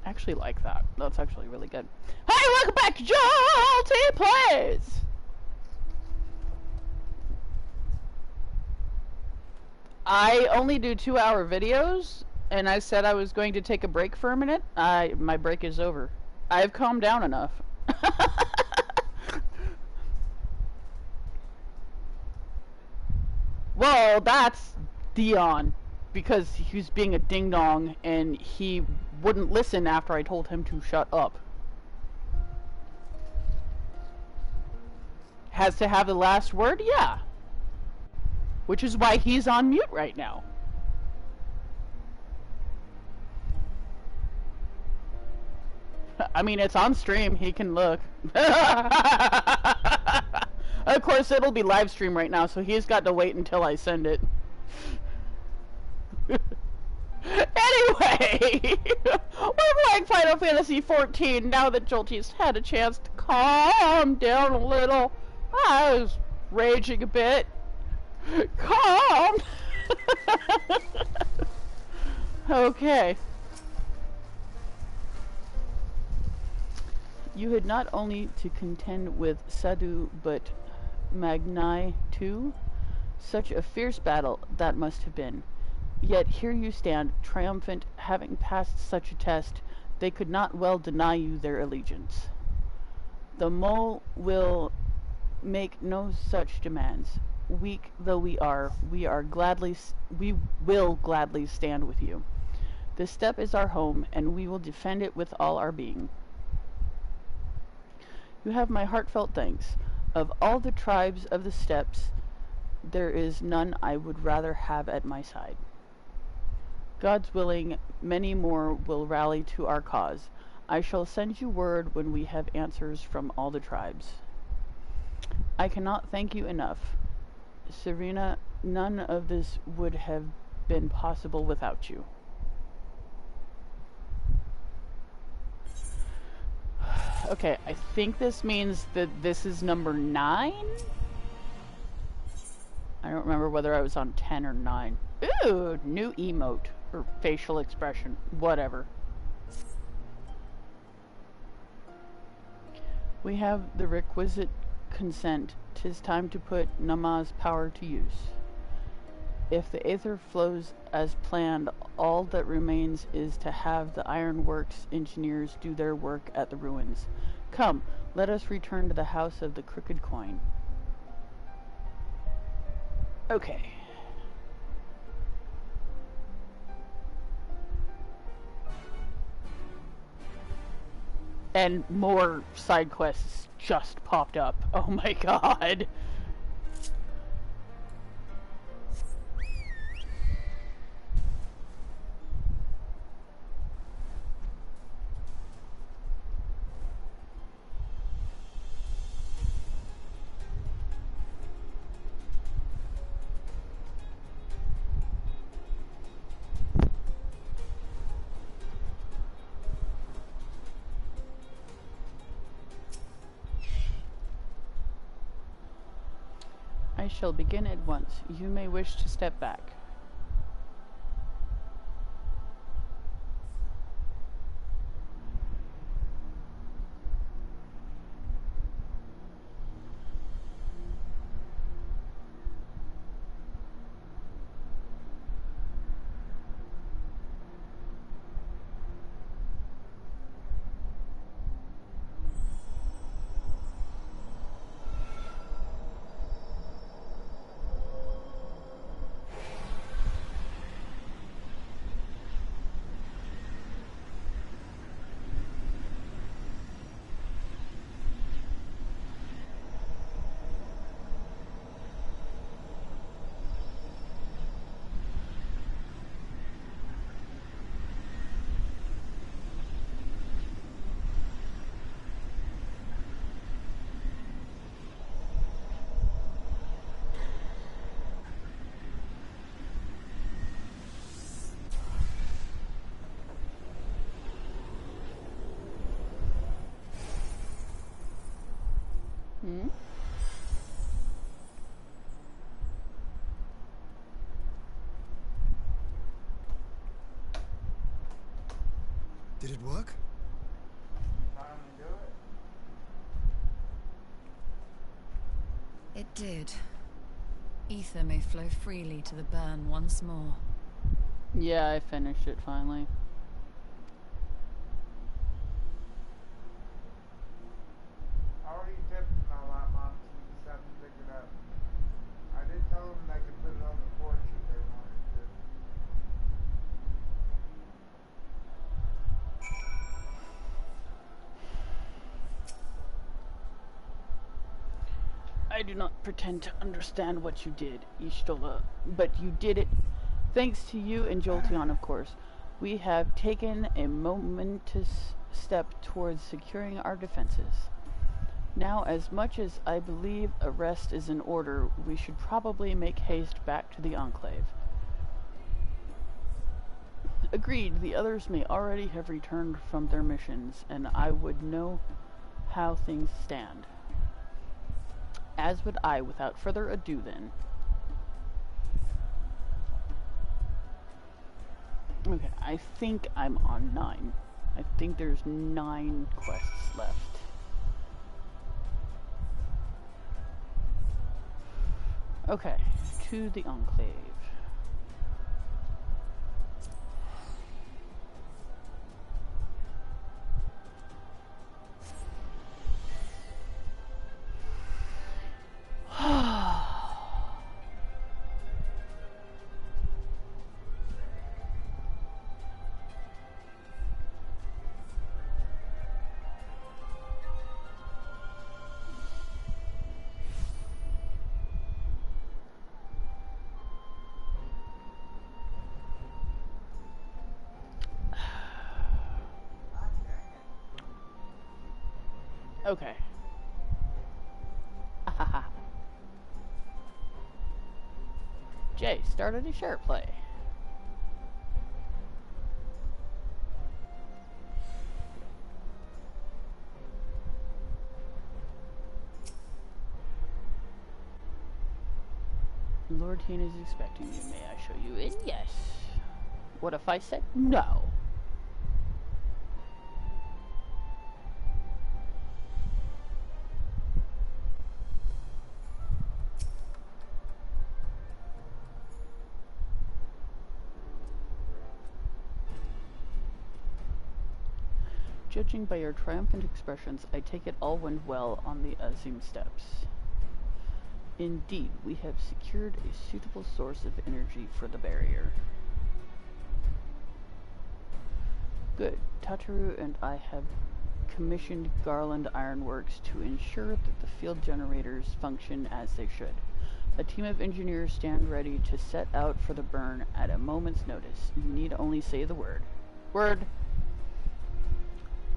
actually like that. That's actually really good. Hey, welcome back to Jolty Plays! I only do 2-hour videos, and I said I was going to take a break for a minute. My break is over. I've calmed down enough. Well, that's Dion, because he was being a ding-dong, and he wouldn't listen after I told him to shut up. Has to have the last word? Yeah. Which is why he's on mute right now. I mean, it's on stream. He can look. Of course, it'll be live stream right now, so he's got to wait until I send it. Anyway, we're playing Final Fantasy XIV now that Jolty's had a chance to calm down a little. I was raging a bit. Calm! Okay. You had not only to contend with Sadhu, but Magnai too. Such a fierce battle that must have been. Yet here you stand, triumphant, having passed such a test, they could not well deny you their allegiance. The mole will make no such demands. Weak though we will gladly stand with you. This steppe is our home, and we will defend it with all our being. You have my heartfelt thanks. Of all the tribes of the steppes, there is none I would rather have at my side. God's willing, many more will rally to our cause. I shall send you word when we have answers from all the tribes. I cannot thank you enough. Serena, none of this would have been possible without you. Okay, I think this means that this is number 9? I don't remember whether I was on 10 or 9. Ooh, new emote. Or facial expression. Whatever. We have the requisite consent. 'Tis time to put Nama's power to use. If the aether flows as planned, all that remains is to have the ironworks engineers do their work at the ruins. Come, let us return to the house of the crooked coin. Okay. And more side quests just popped up. Oh my god. I shall begin at once. You may wish to step back. Hmm? Did it work? Finally do it. It did. Ether may flow freely to the burn once more. Yeah, I finished it finally. I already tipped and all that, Mom, so we just have to pick it up. I did tell them they could put it on the porch if they wanted to. I do not pretend to understand what you did, Ishtola, but you did it thanks to you and Jolteon, of course. We have taken a momentous step towards securing our defenses. Now, as much as I believe a rest is in order, we should probably make haste back to the Enclave. Agreed, the others may already have returned from their missions, and I would know how things stand. As would I. Without further ado, then. Okay, I think I'm on 9. I think there's 9 quests left. Okay, to the Enclave. Okay. Jay started a share play. Lord Teen is expecting you. May I show you in? Yes. What if I said no? Judging by your triumphant expressions, I take it all went well on the Azim steps. Indeed, we have secured a suitable source of energy for the barrier. Good. Tataru and I have commissioned Garland Ironworks to ensure that the field generators function as they should. A team of engineers stand ready to set out for the burn at a moment's notice. You need only say the word. Word!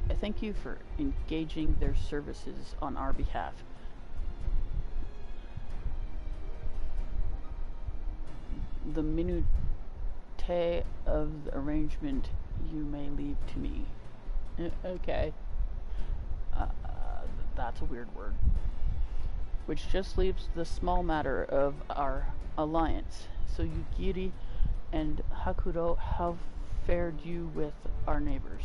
I thank you for engaging their services on our behalf. The minutiae of the arrangement you may leave to me. Okay. That's a weird word. Which just leaves the small matter of our alliance. So Yugiri and Hakuro, how fared you with our neighbors?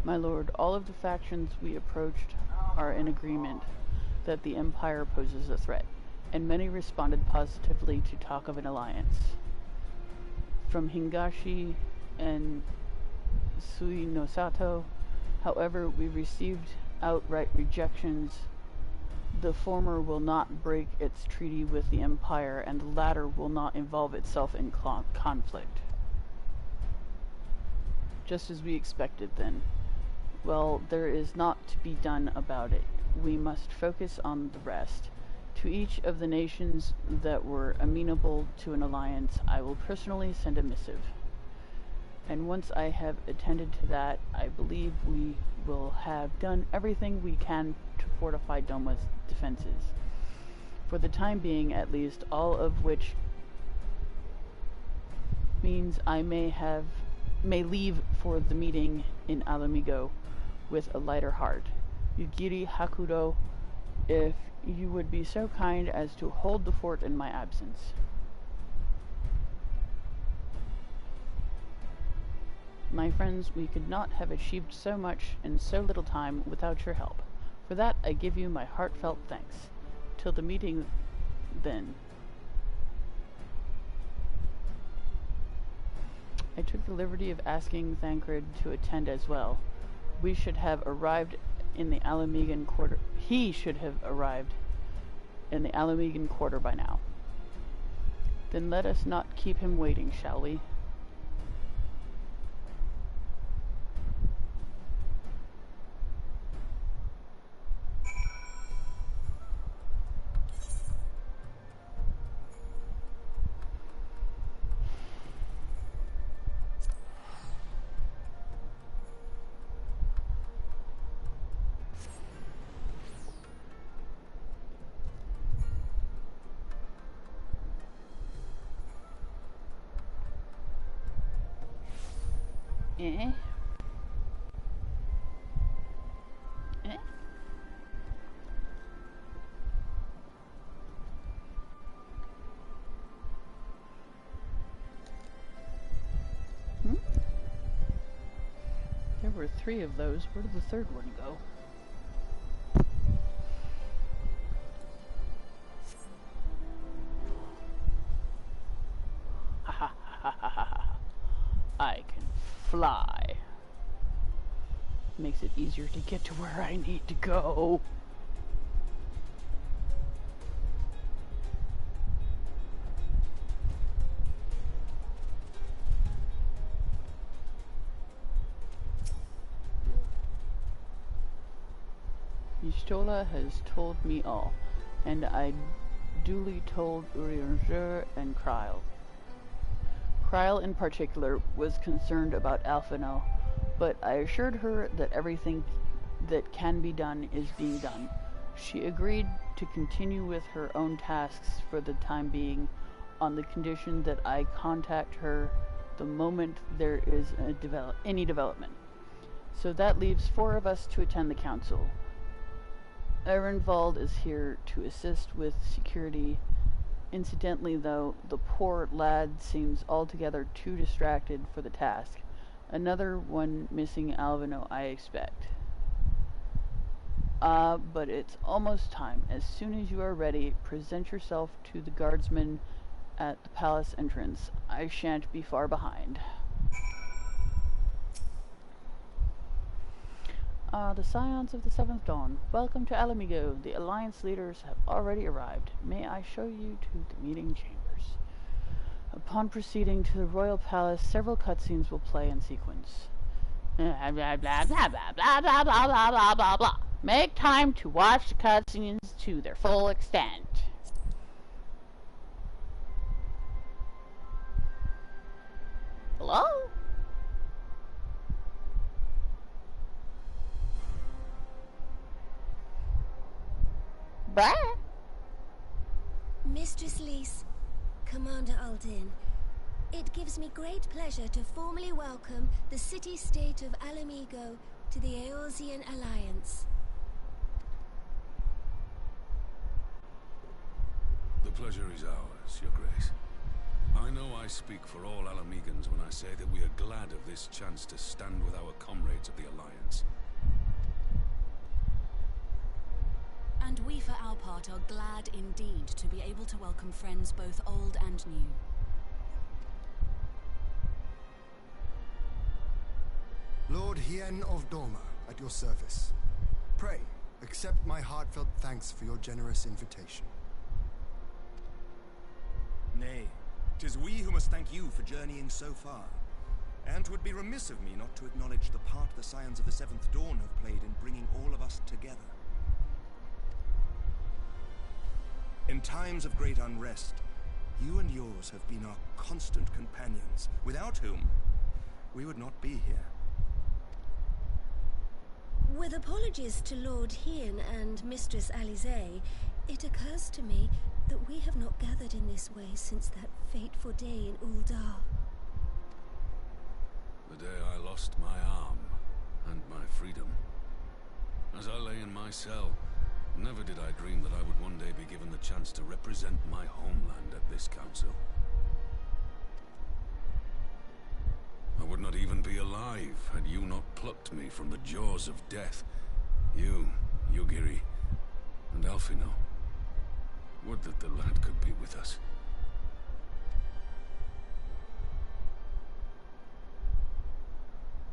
My lord, all of the factions we approached are in agreement that the Empire poses a threat, and many responded positively to talk of an alliance. From Hingashi and Suinosato, however, we received outright rejections. The former will not break its treaty with the Empire, and the latter will not involve itself in conflict. Just as we expected, then. Well, there is naught to be done about it. We must focus on the rest. To each of the nations that were amenable to an alliance, I will personally send a missive. And once I have attended to that, I believe we will have done everything we can to fortify Doma's defenses. For the time being, at least, all of which means I may leave for the meeting in Alamigo with a lighter heart. Yugiri Hakuro, if you would be so kind as to hold the fort in my absence. My friends, we could not have achieved so much in so little time without your help. For that I give you my heartfelt thanks. Till the meeting, then. I took the liberty of asking Thancred to attend as well. We should have arrived in the Alamegan quarter. He should have arrived in the Alamegan quarter by now. Then let us not keep him waiting, shall we? Eh? Eh? Hmm? There were 3 of those. Where did the third one go? Ha ha ha ha ha ha. I can fly. Makes it easier to get to where I need to go. Y'shtola has told me all, and I duly told Urianger and Kryle. Kryle in particular was concerned about Alphino, but I assured her that everything that can be done is being done. She agreed to continue with her own tasks for the time being, on the condition that I contact her the moment there is any development. So that leaves 4 of us to attend the council. Ehrenwald is here to assist with security. Incidentally, though, the poor lad seems altogether too distracted for the task. Another one missing Alvino, I expect. But it's almost time. As soon as you are ready, present yourself to the guardsmen at the palace entrance. I shan't be far behind. The Scions of the Seventh Dawn. Welcome to Alamigo. The Alliance leaders have already arrived. May I show you to the meeting chambers? Upon proceeding to the royal palace, several cutscenes will play in sequence. Blah, blah, blah, blah, blah, blah, blah, blah, blah, blah, blah, blah. Make time to watch the cutscenes to their full extent. Hello? Bruh? Mistress Lys, Commander Aldin, it gives me great pleasure to formally welcome the city-state of Alamigo to the Eorzean Alliance. The pleasure is ours, Your Grace. I know I speak for all Alamegans when I say that we are glad of this chance to stand with our comrades of the Alliance. And we for our part are glad indeed to be able to welcome friends both old and new. Lord Hien of Doma, at your service. Pray, accept my heartfelt thanks for your generous invitation. Nay, 'tis we who must thank you for journeying so far. And 'twould be remiss of me not to acknowledge the part the Scions of the Seventh Dawn have played in bringing all of us together. In times of great unrest, you and yours have been our constant companions, without whom we would not be here. With apologies to Lord Hien and Mistress Alize, it occurs to me that we have not gathered in this way since that fateful day in Uldar. The day I lost my arm and my freedom. As I lay in my cell, never did I dream that I would one day be given the chance to represent my homeland at this council. I would not even be alive plucked me from the jaws of death. You, Yugiri, and Alphino. Would that the lad could be with us.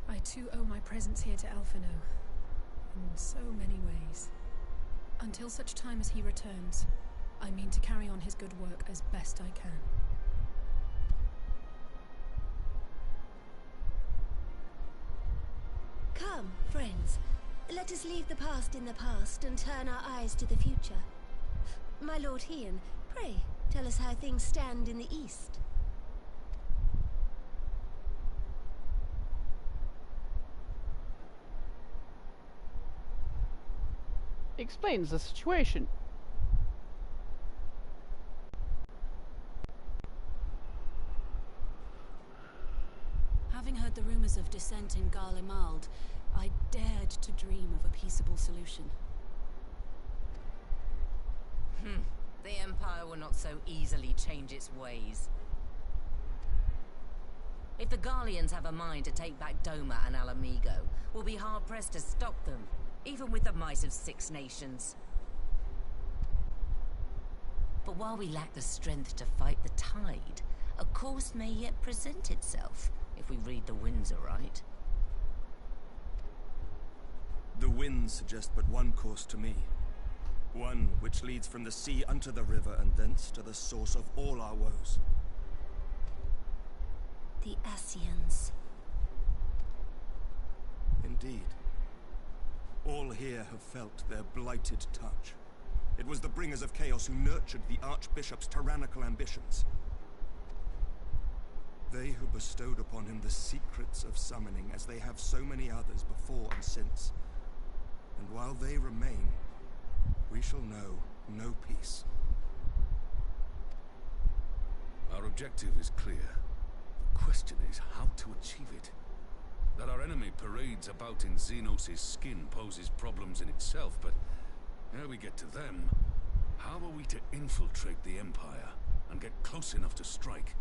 I too owe my presence here to Alphino, in so many ways. Until such time as he returns, I mean to carry on his good work as best I can. Come, friends. Let us leave the past in the past and turn our eyes to the future. My Lord Hien, pray, tell us how things stand in the east. Explains the situation. Having heard the rumors of dissent in Garlemald, I dared to dream of a peaceable solution. The Empire will not so easily change its ways. If the Garleans have a mind to take back Doma and Alamigo, we'll be hard-pressed to stop them, even with the might of 6 nations. But while we lack the strength to fight the tide, a course may yet present itself, if we read the winds aright. The winds suggest but one course to me. One which leads from the sea unto the river and thence to the source of all our woes. The Ascians. Indeed. All here have felt their blighted touch. It was the bringers of chaos who nurtured the Archbishop's tyrannical ambitions. They who bestowed upon him the secrets of summoning, as they have so many others before and since. And while they remain, we shall know no peace. Our objective is clear. The question is how to achieve it. That our enemy parades about in Xenos' skin poses problems in itself, but ere we get to them, how are we to infiltrate the Empire and get close enough to strike?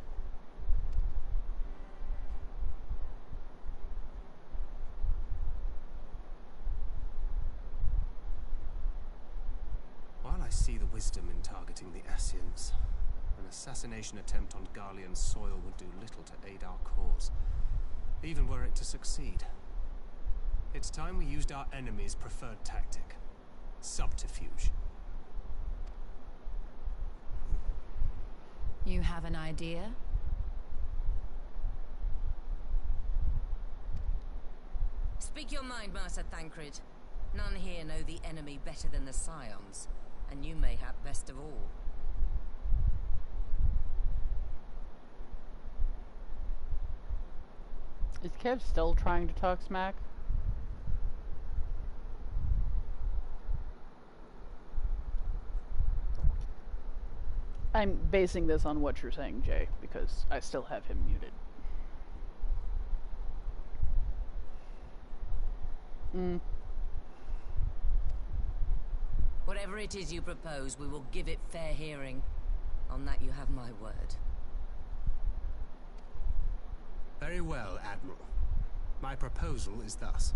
While I see the wisdom in targeting the Ascians, an assassination attempt on Garlean soil would do little to aid our cause, even were it to succeed. It's time we used our enemy's preferred tactic: subterfuge. You have an idea? Speak your mind, Master Thancred. None here know the enemy better than the Scions, and you mayhap best of all. Is Kev still trying to talk smack? I'm basing this on what you're saying, Jay, because I still have him muted. Whatever it is you propose, we will give it fair hearing. On that you have my word. Very well, Admiral. My proposal is thus.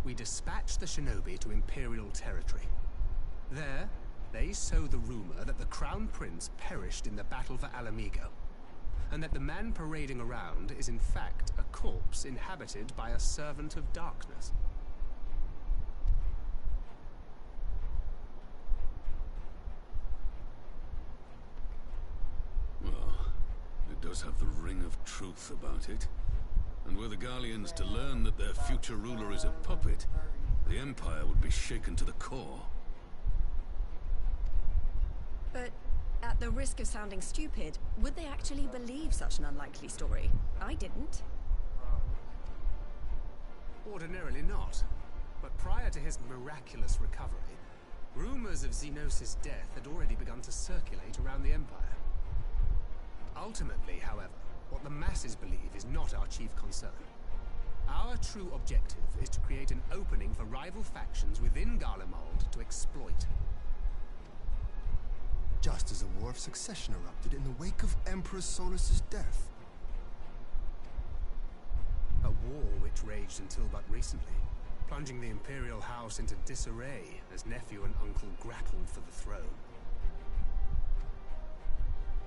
We dispatch the shinobi to Imperial territory. There, they sow the rumor that the Crown Prince perished in the battle for Alamigo, and that the man parading around is in fact a corpse inhabited by a servant of darkness. It does have the ring of truth about it. And were the Garleans to learn that their future ruler is a puppet, the Empire would be shaken to the core. But at the risk of sounding stupid, would they actually believe such an unlikely story? I didn't. Ordinarily not. But prior to his miraculous recovery, rumors of Xenos' death had already begun to circulate around the Empire. Ultimately, however, what the masses believe is not our chief concern. Our true objective is to create an opening for rival factions within Garlemald to exploit. Just as a war of succession erupted in the wake of Emperor Solus's death. A war which raged until but recently, plunging the Imperial house into disarray as nephew and uncle grappled for the throne.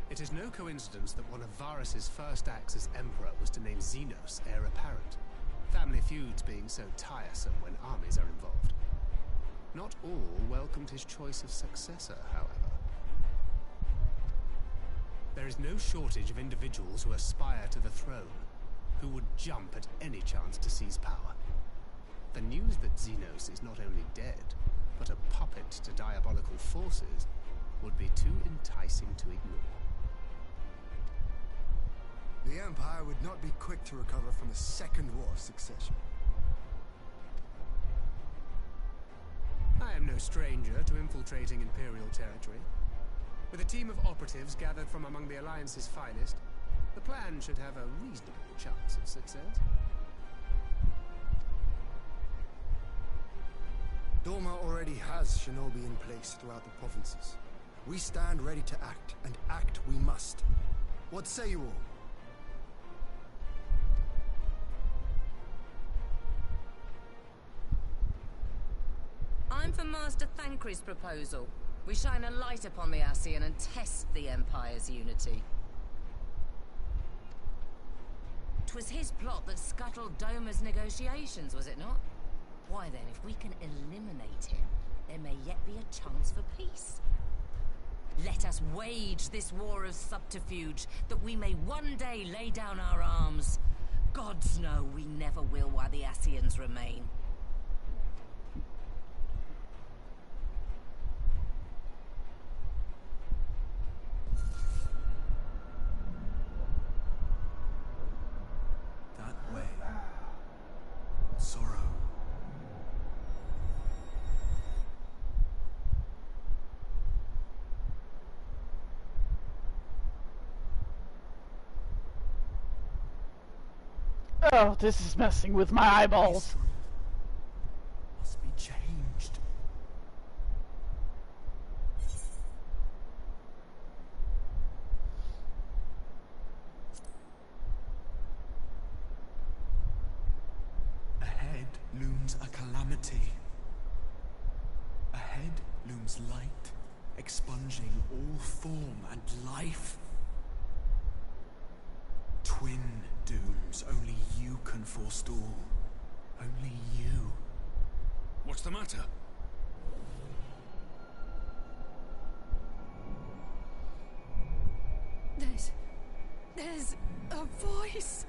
It is no coincidence that one of Varus's first acts as Emperor was to name Xenos heir apparent, family feuds being so tiresome when armies are involved. Not all welcomed his choice of successor, however. There is no shortage of individuals who aspire to the throne, who would jump at any chance to seize power. The news that Xenos is not only dead, but a puppet to diabolical forces, would be too enticing to ignore. The Empire would not be quick to recover from a second war of succession. I am no stranger to infiltrating Imperial territory. With a team of operatives gathered from among the Alliance's finest, the plan should have a reasonable chance of success. Doma already has shinobi in place throughout the provinces. We stand ready to act, and act we must. What say you all? I'm for Master Thancred's proposal. We shine a light upon the Ascian and test the Empire's unity. 'Twas his plot that scuttled Doma's negotiations, was it not? Why then, if we can eliminate him, there may yet be a chance for peace. Let us wage this war of subterfuge, that we may one day lay down our arms. Gods know we never will while the Ascians remain. That way. Sorrow. Oh, this is messing with my eyeballs. Must be changed. Ahead looms a calamity. Ahead looms light, expunging all form and life. Twin dooms only you can forestall. Only you. What's the matter? There's a voice.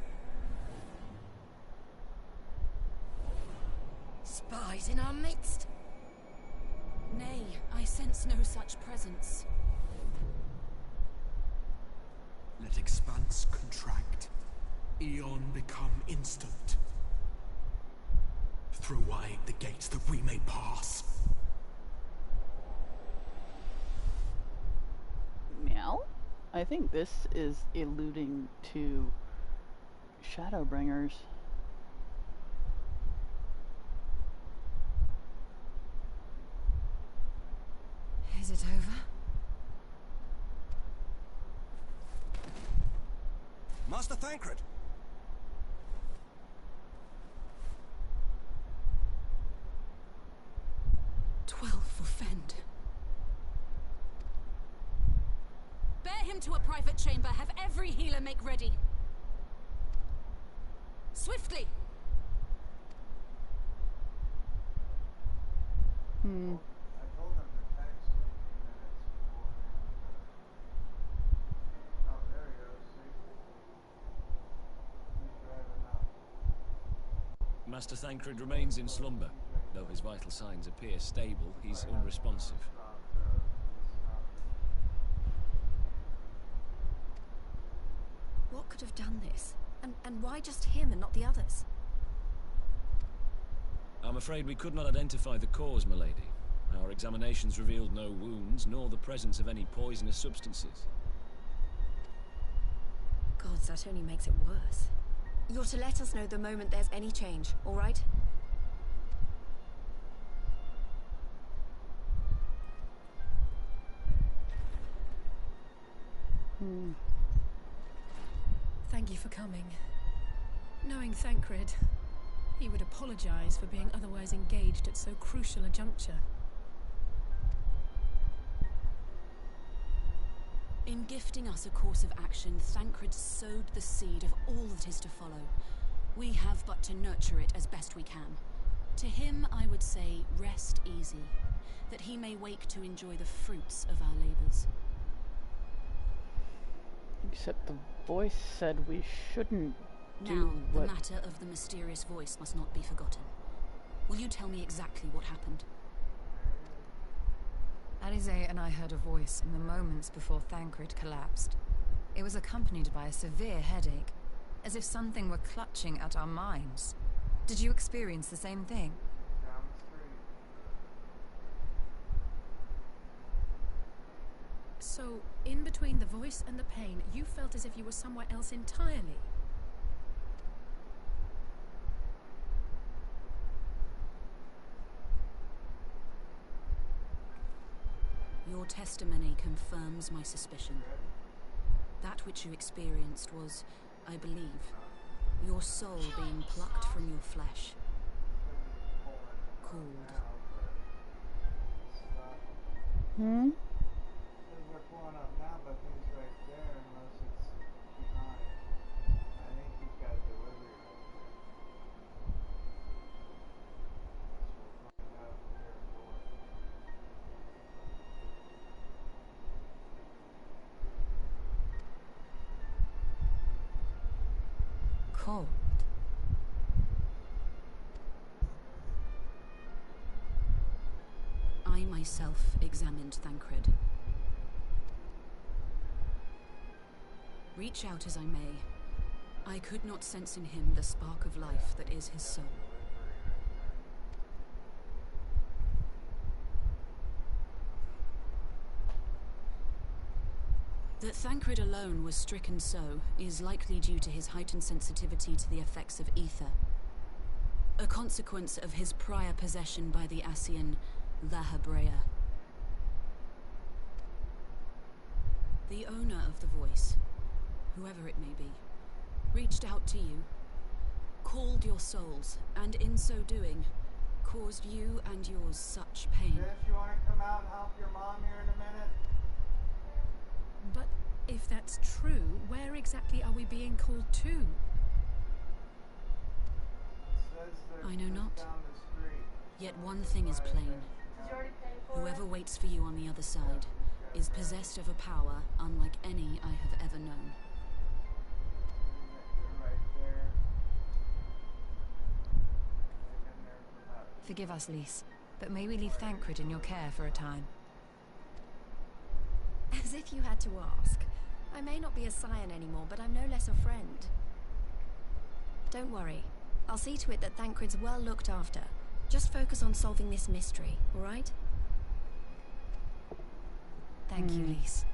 Spies in our midst? Nay, I sense no such presence. Let expanse contract. Eon become instant. Throw wide the gates that we may pass. Meow? I think this is alluding to Shadowbringers. Is it over? Master Thancred! 12 for Fend. Bear him to a private chamber. Have every healer make ready. Swiftly! I told him to text me a few minutes beforehand. Oh, there he goes. See? He's driving up. Master Thancred remains in slumber. Though his vital signs appear stable, he's unresponsive. What could have done this? And why just him and not the others? I'm afraid we could not identify the cause, milady. Our examinations revealed no wounds, nor the presence of any poisonous substances. Gods, that only makes it worse. You're to let us know the moment there's any change, all right? Thank you for coming. Knowing Thancred, he would apologize for being otherwise engaged at so crucial a juncture. In gifting us a course of action, Thancred sowed the seed of all that is to follow. We have but to nurture it as best we can. To him, I would say, rest easy, that he may wake to enjoy the fruits of our labors. Except the voice said we shouldn't do Now, the what... matter of the mysterious voice must not be forgotten. Will you tell me exactly what happened? Alizé and I heard a voice in the moments before Thancred collapsed. It was accompanied by a severe headache, as if something were clutching at our minds. Did you experience the same thing? Down the street. So, in between the voice and the pain, you felt as if you were somewhere else entirely. Your testimony confirms my suspicion. That which you experienced was, I believe, your soul being plucked from your flesh. Called. Hmm? Because we're pulling up now, but he's right there unless it's behind. I think he's got delivery right there. We'll find out here at the door. Cold. I myself examined Thancred. Reach out as I may, I could not sense in him the spark of life that is his soul. That Thancred alone was stricken so is likely due to his heightened sensitivity to the effects of ether, a consequence of his prior possession by the Ascian Lahabrea. The owner of the voice, whoever it may be, reached out to you, called your souls, and in so doing, caused you and yours such pain. Sis, you want to come out and help your mom here in a minute? But if that's true, where exactly are we being called to? It says they're I know just not. down the street. Yet one thing is plain. Whoever waits for you on the other side is possessed of a power unlike any I have ever known. They're right there. They've been there for about Forgive us, Lys, but may we leave Thancred in your care for a time? As if you had to ask. I may not be a scion anymore, but I'm no less a friend. Don't worry. I'll see to it that Thancred's well looked after. Just focus on solving this mystery, all right? Thank you, Lys.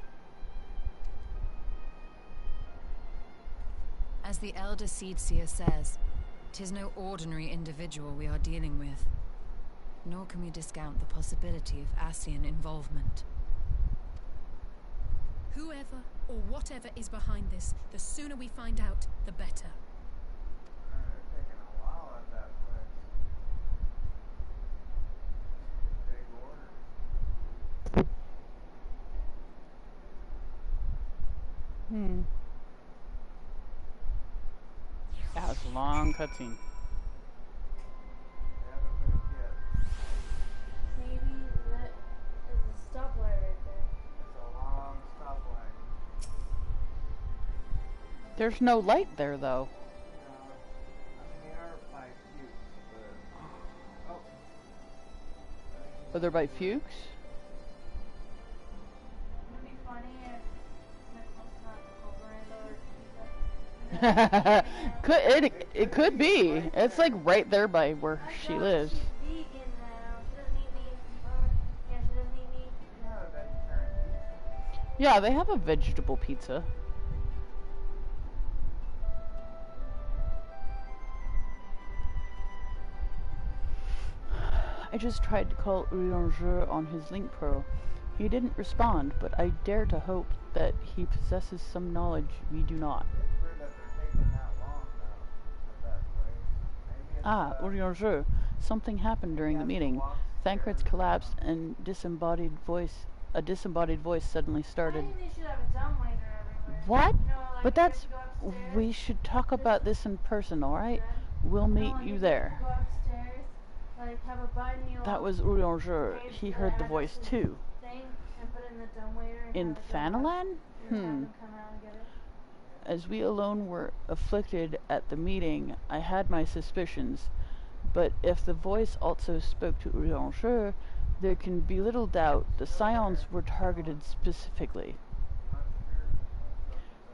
As the Elder Seedseer says, 'tis no ordinary individual we are dealing with. Nor can we discount the possibility of Ascian involvement. Whoever or whatever is behind this, the sooner we find out, the better. They're taking a while at that place. Big order. That was a long cutscene. They haven't moved yet. Maybe that is a stoplight right there. It's a long stoplight. There's no light there, though. No, I mean, they are by Fuchs, but... Oh. Are they by Fuchs? Wouldn't it be funny if Nicholas not over it or It could be. It's like right there by where she lives. She's vegan now. She doesn't eat meat. Yeah, she doesn't eat meat. Yeah, vegetarian pizza. Yeah, they have a vegetable pizza. I just tried to call Urianger on his link pro. He didn't respond, but I dare to hope that he possesses some knowledge we do not. It's weird that they're taking that long, though. Ah, Urianger. Something happened during the meeting. Thancred's collapsed and a disembodied voice suddenly started. I think they should have a dumbwaiter everywhere. What? You know, like But you have that's... to go upstairs. We should talk about this in person, alright? We'll No, meet like you if there. You go upstairs, like have a button you That was Urianger. paste He heard the address voice to too. Thing and put it in the dumbwaiter and In have it go up, Thanalan? and have them come out and get it. As we alone were afflicted at the meeting, I had my suspicions. But if the voice also spoke to Urianger, there can be little doubt the scions were targeted specifically.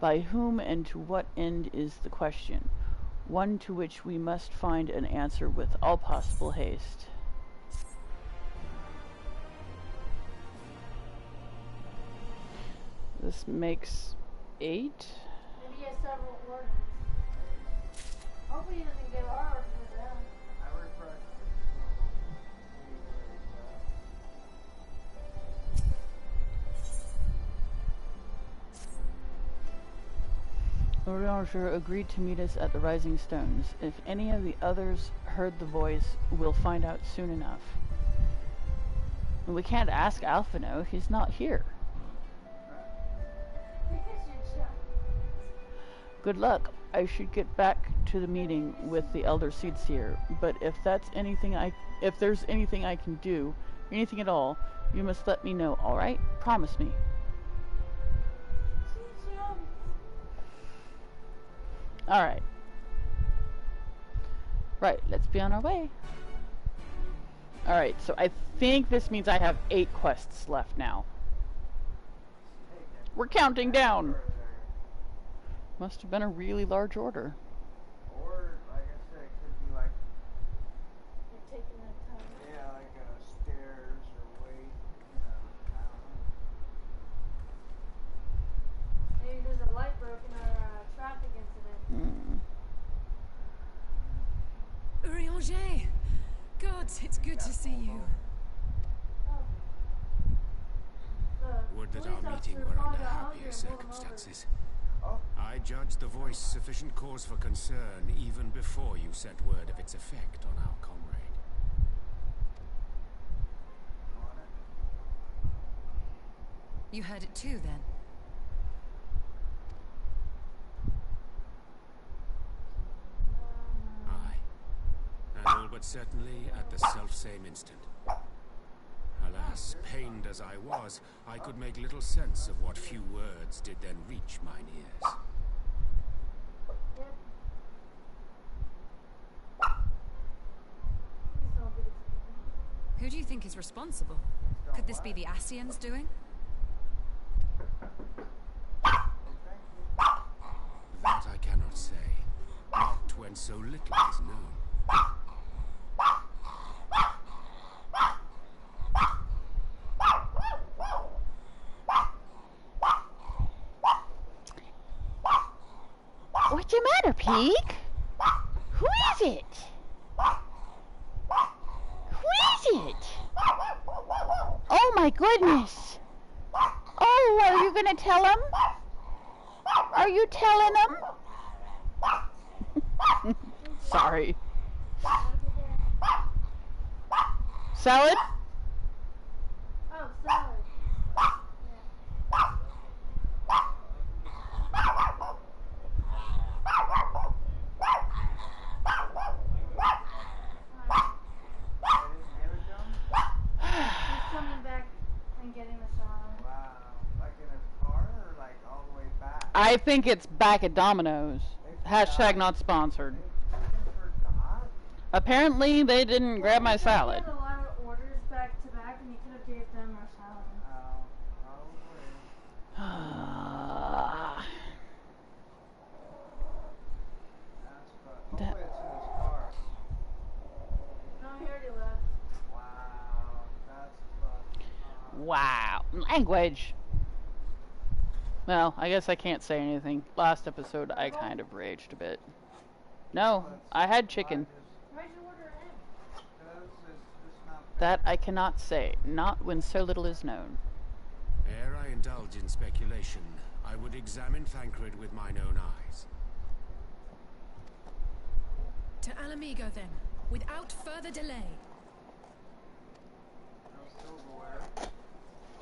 By whom and to what end is the question, one to which we must find an answer with all possible haste. This makes 8. Maybe he has several orders. Hopefully he doesn't give our orders with them. I refreshed Urianger agreed to meet us at the Rising Stones. If any of the others heard the voice, we'll find out soon enough. And we can't ask Alphino, he's not here. Good luck. I should get back to the meeting with the Elder Seedseer, but if there's anything I can do, anything at all, you must let me know, alright? Promise me. Alright. Right, let's be on our way. Alright, so I think this means I have 8 quests left now. We're counting down. Must have been a really large order. Or, like I said, it could be like, You're taking that time. yeah, like stairs or weight, you know, I don't know. Maybe there's a light broken or a traffic incident. Urianger! God, it's good to see you. Would that our meeting were under happier circumstances. I judged the voice sufficient cause for concern even before you sent word of its effect on our comrade. You heard it too, then? Aye. And all but certainly at the self-same instant. Alas, pained as I was, I could make little sense of what few words did then reach mine ears. Who do you think is responsible? Could this be the Asians doing? That I cannot say. Not when so little is known. What's the matter, Peek? Who is it? Who is it? Oh my goodness. Oh, are you gonna tell him? Are you telling him? Sorry. Salad? Oh, salad. He's coming back and getting the salad. Wow. Like in a car or like all the way back? I think it's back at Domino's. Hashtag not sponsored. Apparently they didn't grab my salad. He had a lot of orders back to back and he could have gave them our salad. That- Hopefully it's in his car. No, he already left. Wow. That's fucked. Wow. Language. Well, I guess I can't say anything. Last episode I kind of raged a bit. No, I had chicken. Why'd you order him? That I cannot say. Not when so little is known. Ere I indulge in speculation, I would examine Thancred with mine own eyes. To Alamigo, then, without further delay.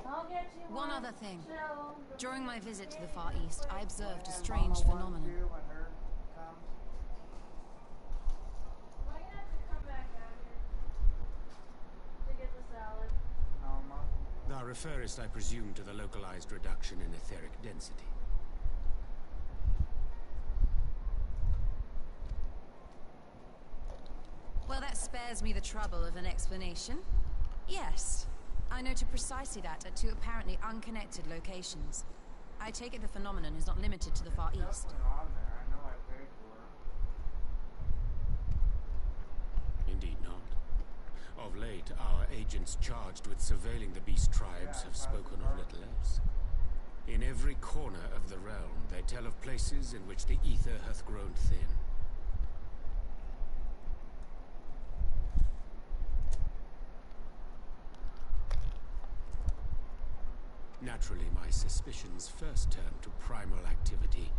I'll get you One other thing. Chill. During my visit to the Far East, I observed a strange phenomenon. When her comes. Am I gonna have to come back out here to get the salad? No, Mom. Thou referrest, I presume, to the localized reduction in etheric density. Well, that spares me the trouble of an explanation. Yes, I noted precisely that at two apparently unconnected locations. I take it the phenomenon is not limited to the Far East. On there. I know I paid for it. Indeed not. Of late, our agents charged with surveilling the beast tribes have spoken of little else. In every corner of the realm, they tell of places in which the ether hath grown thin. Naturally, my suspicions first turned to primal activity,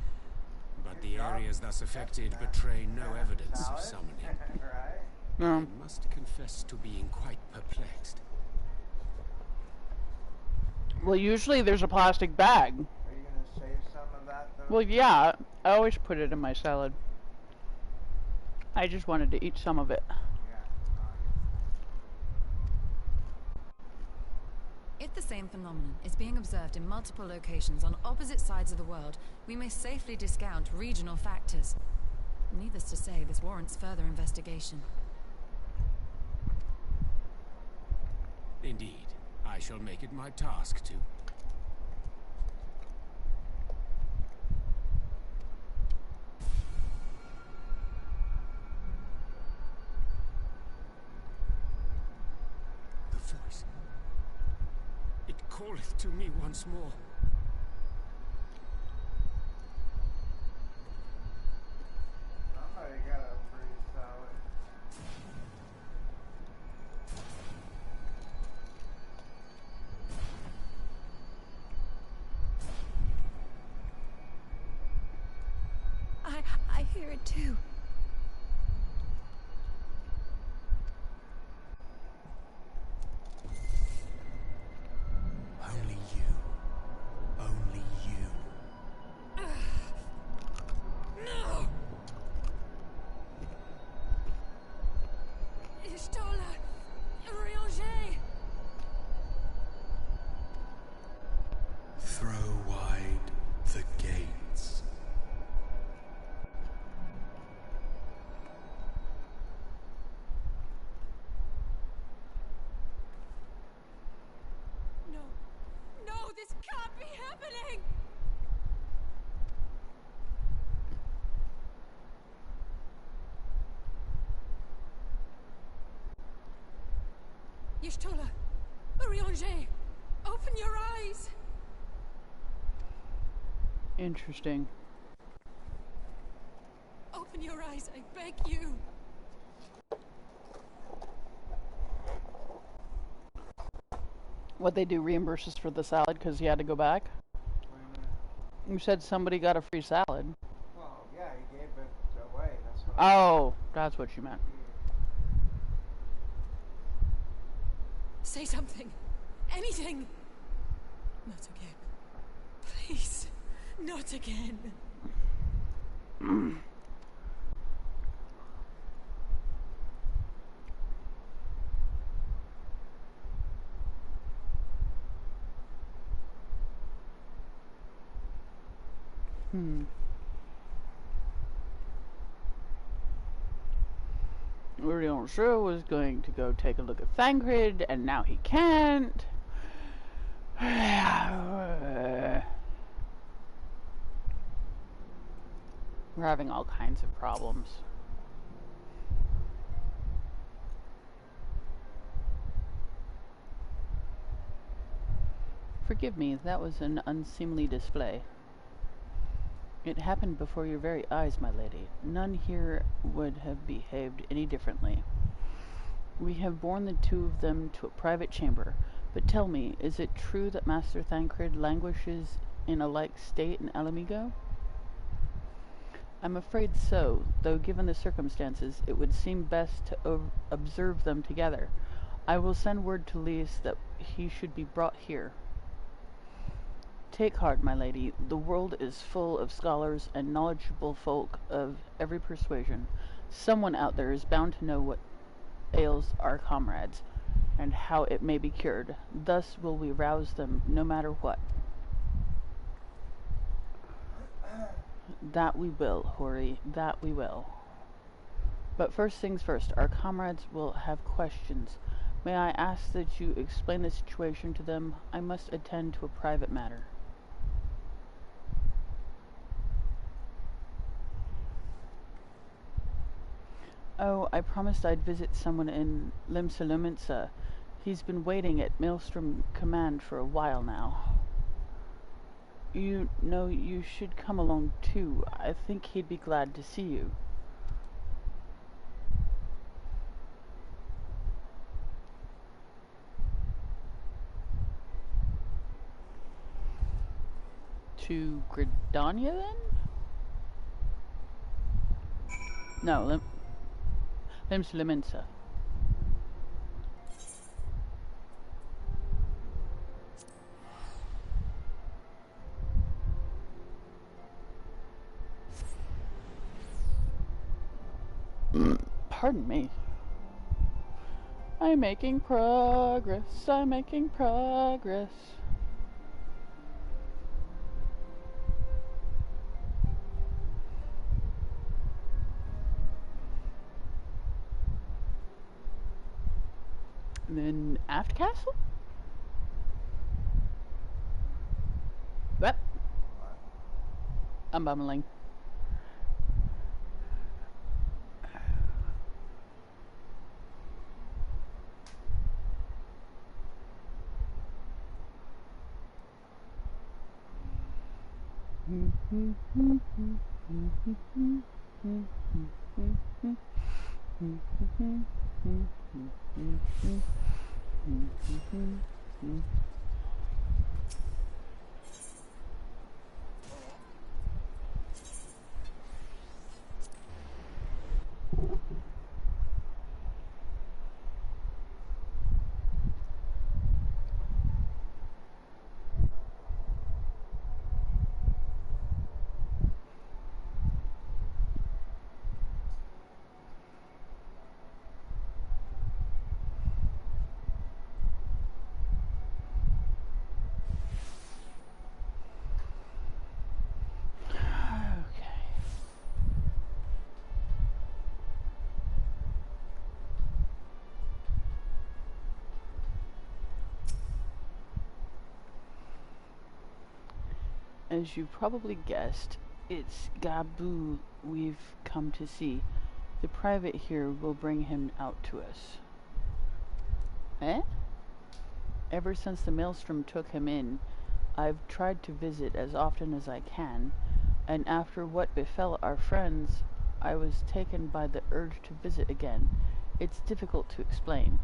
but the areas thus affected betray no evidence of summoning. Right? No. I must confess to being quite perplexed. Well, usually there's a plastic bag. Are you gonna save some of that though? Well, yeah, I always put it in my salad. I just wanted to eat some of it. If the same phenomenon is being observed in multiple locations on opposite sides of the world, we may safely discount regional factors. Needless to say, this warrants further investigation. Indeed, I shall make it my task to. The voice. It calleth to me once more. Somebody got a pretty solid. I hear it too. Only you. Only you. No! Ishtola! Rianger! Throw wide the gates. No. No, this can't be happening! Yishtola! Rianger! Open your eyes! Interesting. Open your eyes, I beg you! What they do, reimburse us for the salad because he had to go back? Wait a minute. You said somebody got a free salad. Well, yeah, he gave it away. That's what. Oh, that's what you meant. Say something! Anything! Not again. Please, not again. Rianger was going to go take a look at Thancred, and now he can't. We're having all kinds of problems. Forgive me, that was an unseemly display. It happened before your very eyes, my lady. None here would have behaved any differently. We have borne the two of them to a private chamber, but tell me, is it true that Master Thancred languishes in a like state in Alamigo? I'm afraid so, though given the circumstances, it would seem best to observe them together. I will send word to Lys that he should be brought here. Take heart, my lady. The world is full of scholars and knowledgeable folk of every persuasion. Someone out there is bound to know what ails our comrades, and how it may be cured. Thus will we rouse them, no matter what. That we will, Hori, that we will. But first things first, our comrades will have questions. May I ask that you explain the situation to them? I must attend to a private matter. Oh, I promised I'd visit someone in Limsa. He's been waiting at Maelstrom Command for a while now. You know, you should come along too. I think he'd be glad to see you. To Gridania, then? No, Limsa. Pardon me. I'm making progress. I'm making progress. And then Aft Castle? What? I'm bumbling. As you probably guessed, it's Gabu we've come to see. The private here will bring him out to us. Eh? Ever since the Maelstrom took him in, I've tried to visit as often as I can, and after what befell our friends, I was taken by the urge to visit again. It's difficult to explain.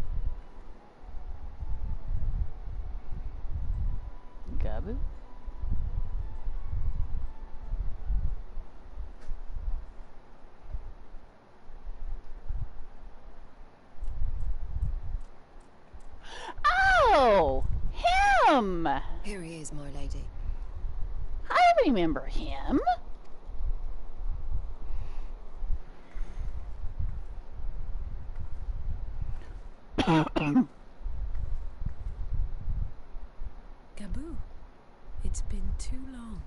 Gabu? Oh! Him! Here he is, my lady. I remember him. Gabu, it's been too long.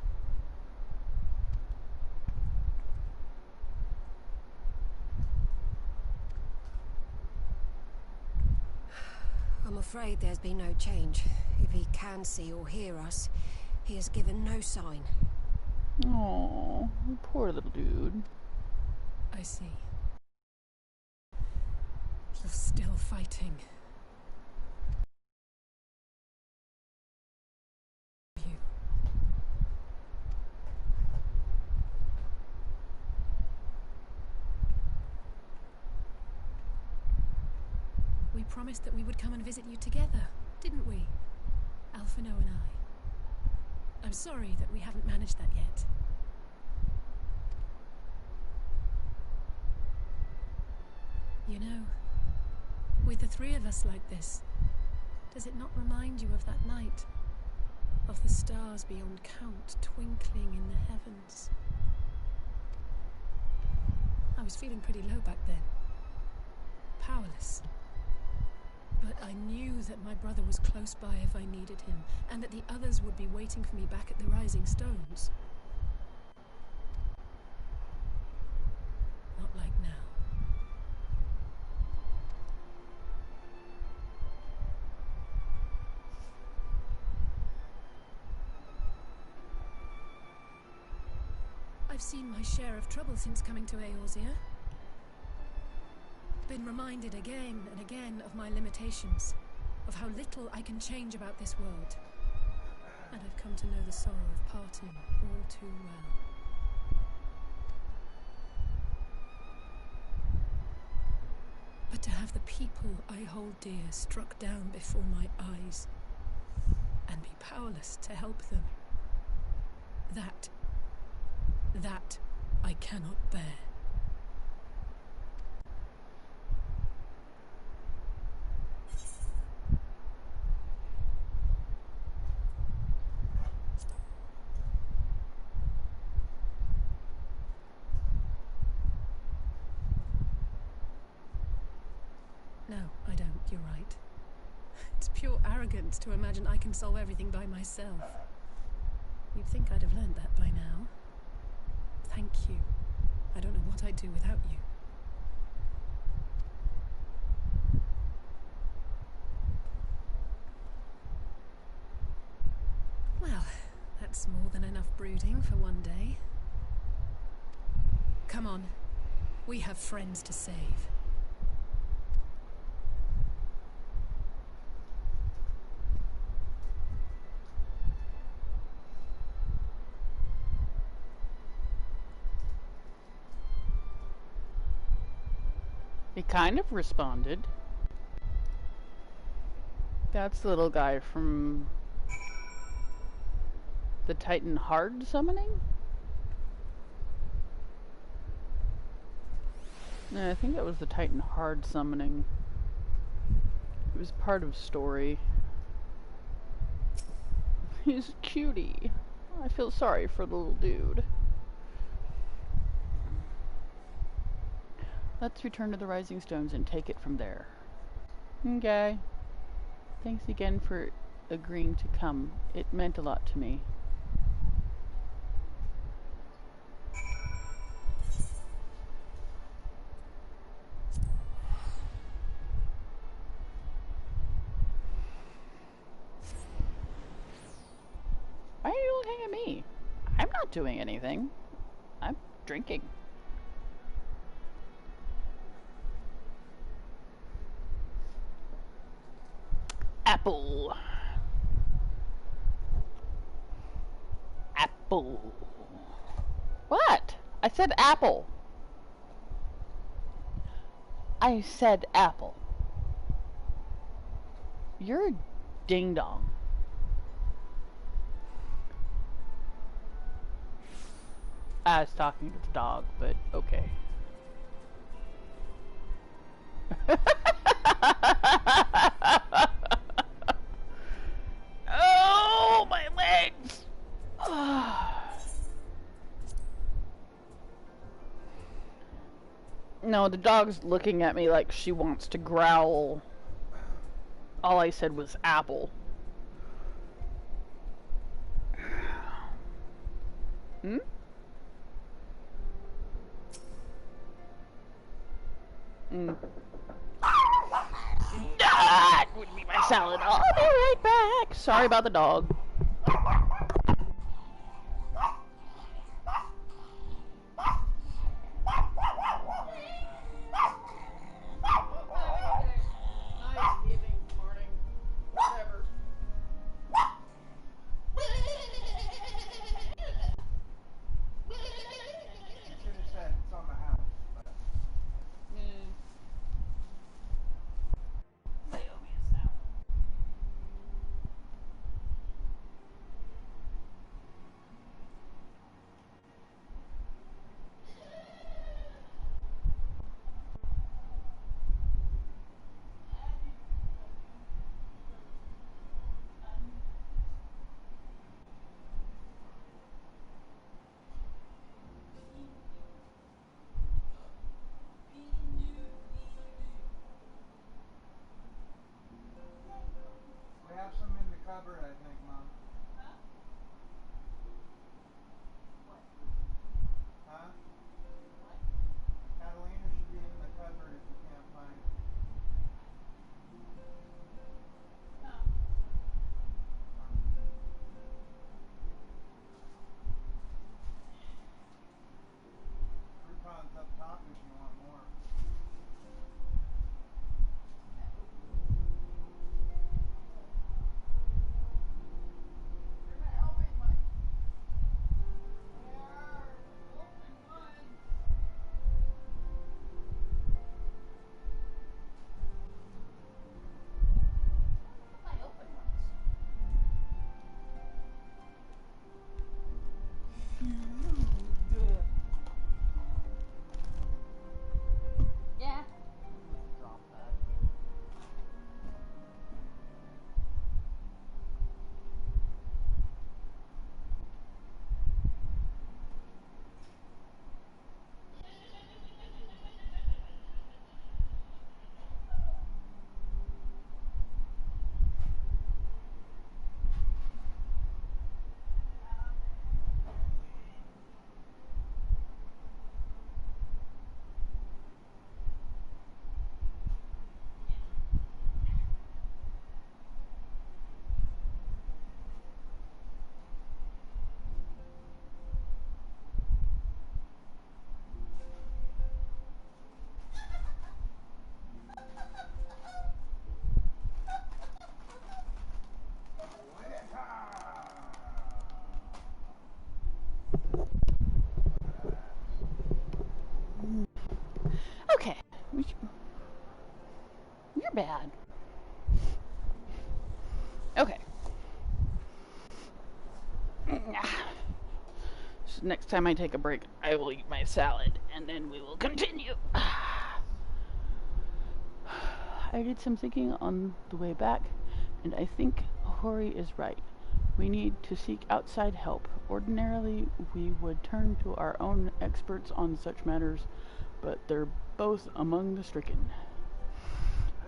I'm afraid there's been no change. If he can see or hear us, he has given no sign. Oh, poor little dude. I see. You're still fighting. You. We promised that we would come and visit you together, didn't we? Alphino and I. I'm sorry that we haven't managed that yet. You know, with the three of us like this, does it not remind you of that night? Of the stars beyond count twinkling in the heavens? I was feeling pretty low back then. Powerless. But I knew that my brother was close by if I needed him, and that the others would be waiting for me back at the Rising Stones. Not like now. I've seen my share of trouble since coming to Eorzea. Been reminded again and again of my limitations, of how little I can change about this world. And I've come to know the sorrow of parting all too well. But to have the people I hold dear struck down before my eyes, and be powerless to help them, that I cannot bear. No, I don't, you're right. It's pure arrogance to imagine I can solve everything by myself. You'd think I'd have learned that by now. Thank you. I don't know what I'd do without you. Well, that's more than enough brooding for one day. Come on. We have friends to save. He kind of responded. That's the little guy from the Titan Hard summoning? No, I think that was the Titan Hard summoning. It was part of story. He's a cutie. I feel sorry for the little dude. Let's return to the Rising Stones and take it from there. Okay. Thanks again for agreeing to come. It meant a lot to me. Why are you looking at me? I'm not doing anything. I'm drinking. Apple. Apple. What? I said apple. I said apple. You're a ding dong. I was talking to the dog, but okay. Oh, my legs! No, the dog's looking at me like she wants to growl. All I said was apple. Hmm? That would be my salad. I'll be right back. Sorry about the dog. bad. Okay. So next time I take a break, I will eat my salad, and then we will continue. I did some thinking on the way back, and I think Hori is right. We need to seek outside help. Ordinarily, we would turn to our own experts on such matters, but they're both among the stricken.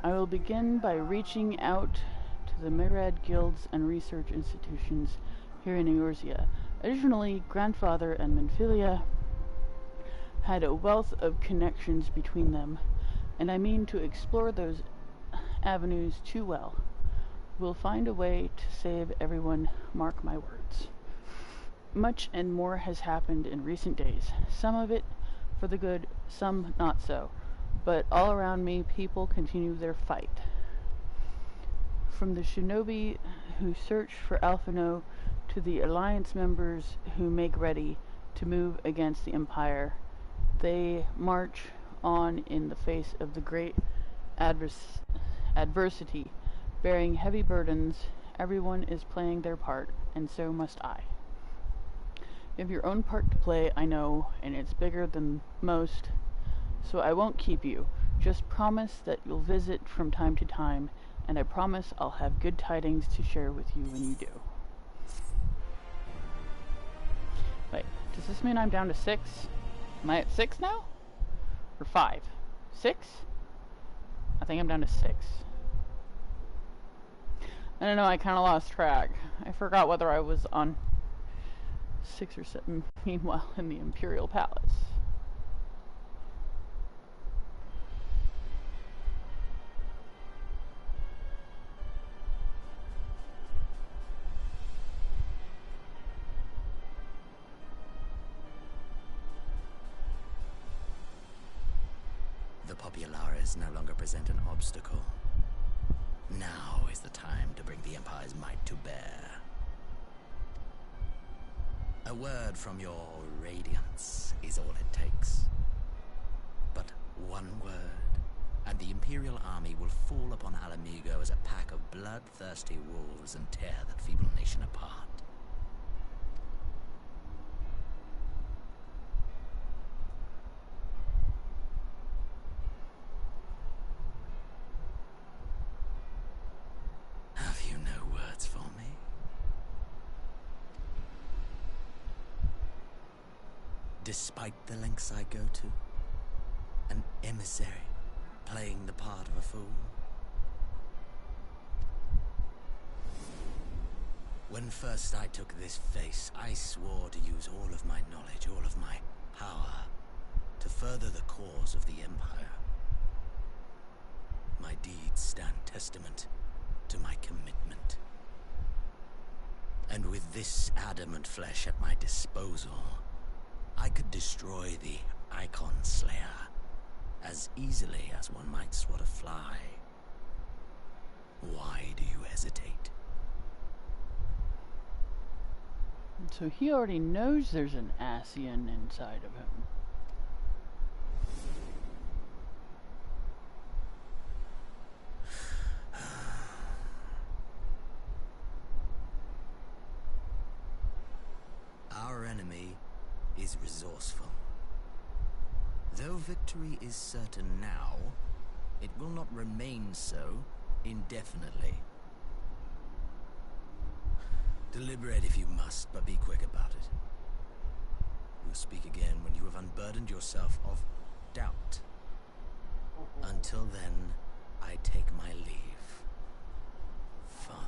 I will begin by reaching out to the Myriad guilds and research institutions here in Eorzea. Additionally, Grandfather and Menphilia had a wealth of connections between them, and I mean to explore those avenues too well. We'll find a way to save everyone, mark my words. Much and more has happened in recent days, some of it for the good, some not so, but all around me people continue their fight. From the shinobi who search for Alphino to the Alliance members who make ready to move against the Empire, they march on in the face of the great adversity, bearing heavy burdens. Everyone is playing their part, and so must I. You have your own part to play, I know, and it's bigger than most, so I won't keep you. Just promise that you'll visit from time to time, and I promise I'll have good tidings to share with you when you do. Wait, does this mean I'm down to 6? Am I at 6 now? Or 5? 6? I think I'm down to 6. I don't know, I kind of lost track. I forgot whether I was on 6 or 7, meanwhile in the Imperial Palace. The Populares no longer present an obstacle. Now is the time to bring the Empire's might to bear. A word from your Radiance is all it takes. But one word, and the Imperial army will fall upon Alamigo as a pack of bloodthirsty wolves and tear that feeble nation apart. Have you no words for me? Despite the lengths I go to, an emissary playing the part of a fool. When first I took this face, I swore to use all of my knowledge, all of my power, to further the cause of the Empire. My deeds stand testament to my commitment. And with this adamant flesh at my disposal, I could destroy the Icon Slayer as easily as one might swat a fly. Why do you hesitate? So he already knows there's an Ascian inside of him. Our enemy is resourceful. Though victory is certain now, it will not remain so indefinitely. Deliberate if you must, but be quick about it. We'll speak again when you have unburdened yourself of doubt. Until then, I take my leave, Father.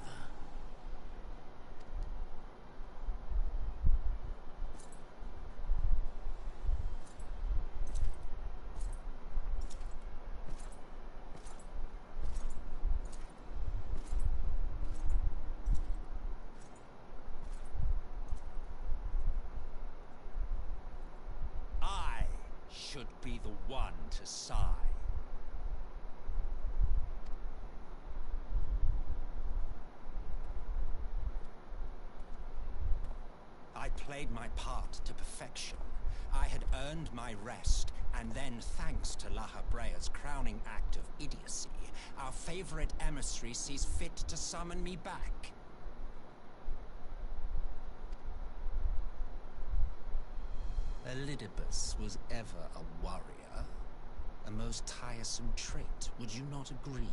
Should be the one to sigh. I played my part to perfection. I had earned my rest And then, thanks to Lahabrea's crowning act of idiocy, our favorite emissary sees fit to summon me back. Elidibus was ever a warrior. A most tiresome trait, would you not agree?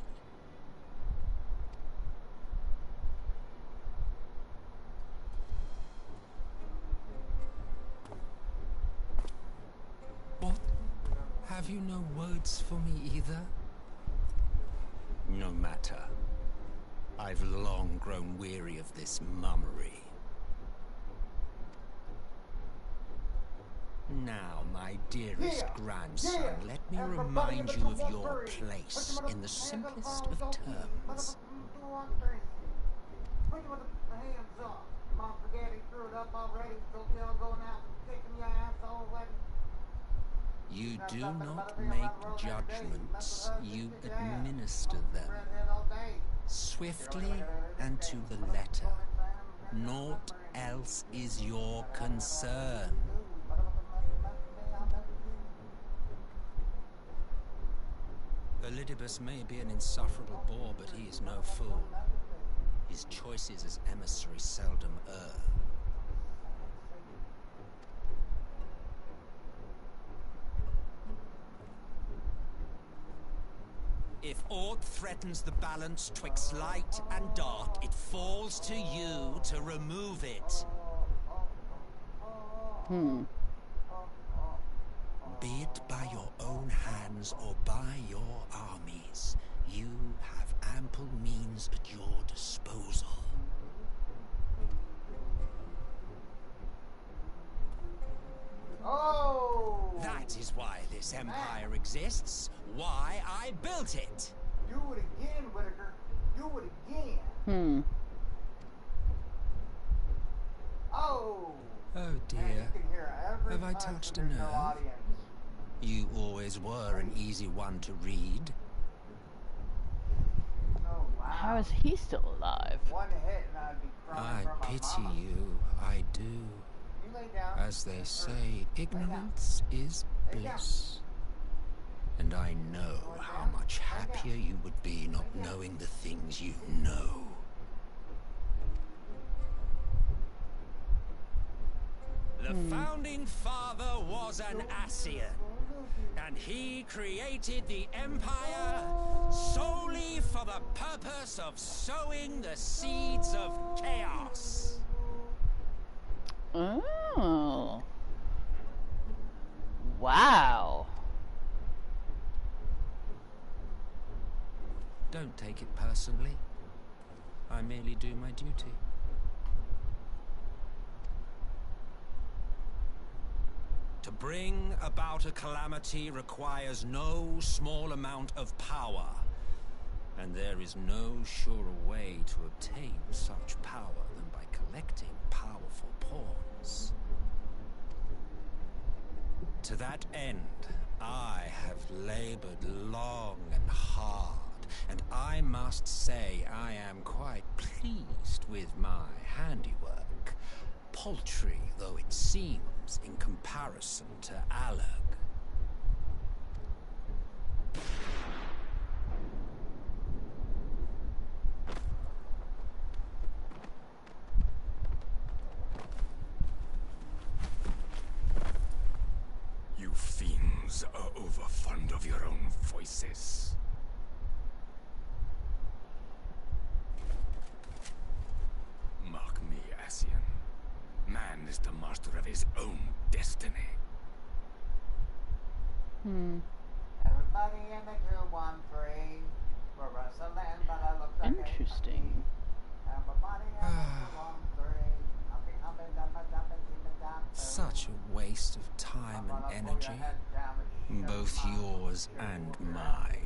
What? Have you no words for me either? No matter. I've long grown weary of this mummery. Now, my dearest grandson, let me remind you of your place in the simplest of terms. Put your hands up. My spaghetti screwed up already. Jolty, I'm going out and kicking your ass already. You do not make judgments, you administer them. Swiftly and to the letter. Naught else is your concern. Elidibus may be an insufferable bore, but he is no fool. His choices as emissary seldom err. If aught threatens the balance twixt light and dark, it falls to you to remove it. Be it by your own hands or by your armies, you have ample means at your disposal. Oh! That is why this empire exists, why I built it. Do it again, Whitaker. Do it again. Oh! Oh dear. Have I touched a nerve? You always were an easy one to read. Oh, wow. How is he still alive? One hit and I'd be crying I for my pity mama. you, I do. You lay down. As they say, ignorance is bliss. And I know how much happier you would be not knowing the things you know. The founding father was an Ascian, and he created the Empire solely for the purpose of sowing the seeds of chaos. Oh. Wow. Don't take it personally. I merely do my duty. To bring about a calamity requires no small amount of power, and there is no surer way to obtain such power than by collecting powerful pawns. To that end, I have labored long and hard, and I must say I am quite pleased with my handiwork, paltry though it seems in comparison to Alag. You fiends are overfond of your own voices. Mark me, Ascian. Man is the master of his own destiny. Everybody in the 213. We're wrestling, but I look like Interesting. everybody in the 213. I'll be humping, dumping, Such a waste of time and energy, both yours and mine.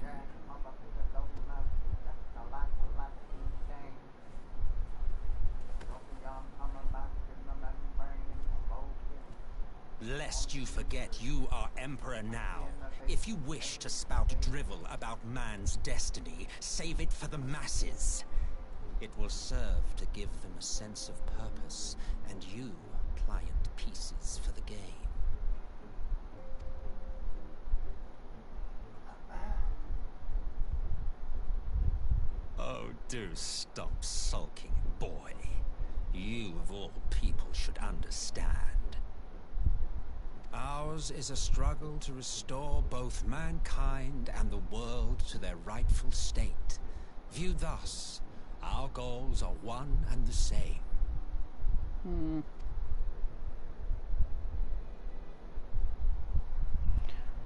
Lest you forget you are Emperor now. If you wish to spout drivel about man's destiny, save it for the masses. It will serve to give them a sense of purpose, and you pliant pieces for the game. Do stop sulking, boy. You, of all people, should understand. Ours is a struggle to restore both mankind and the world to their rightful state. Viewed thus, our goals are one and the same.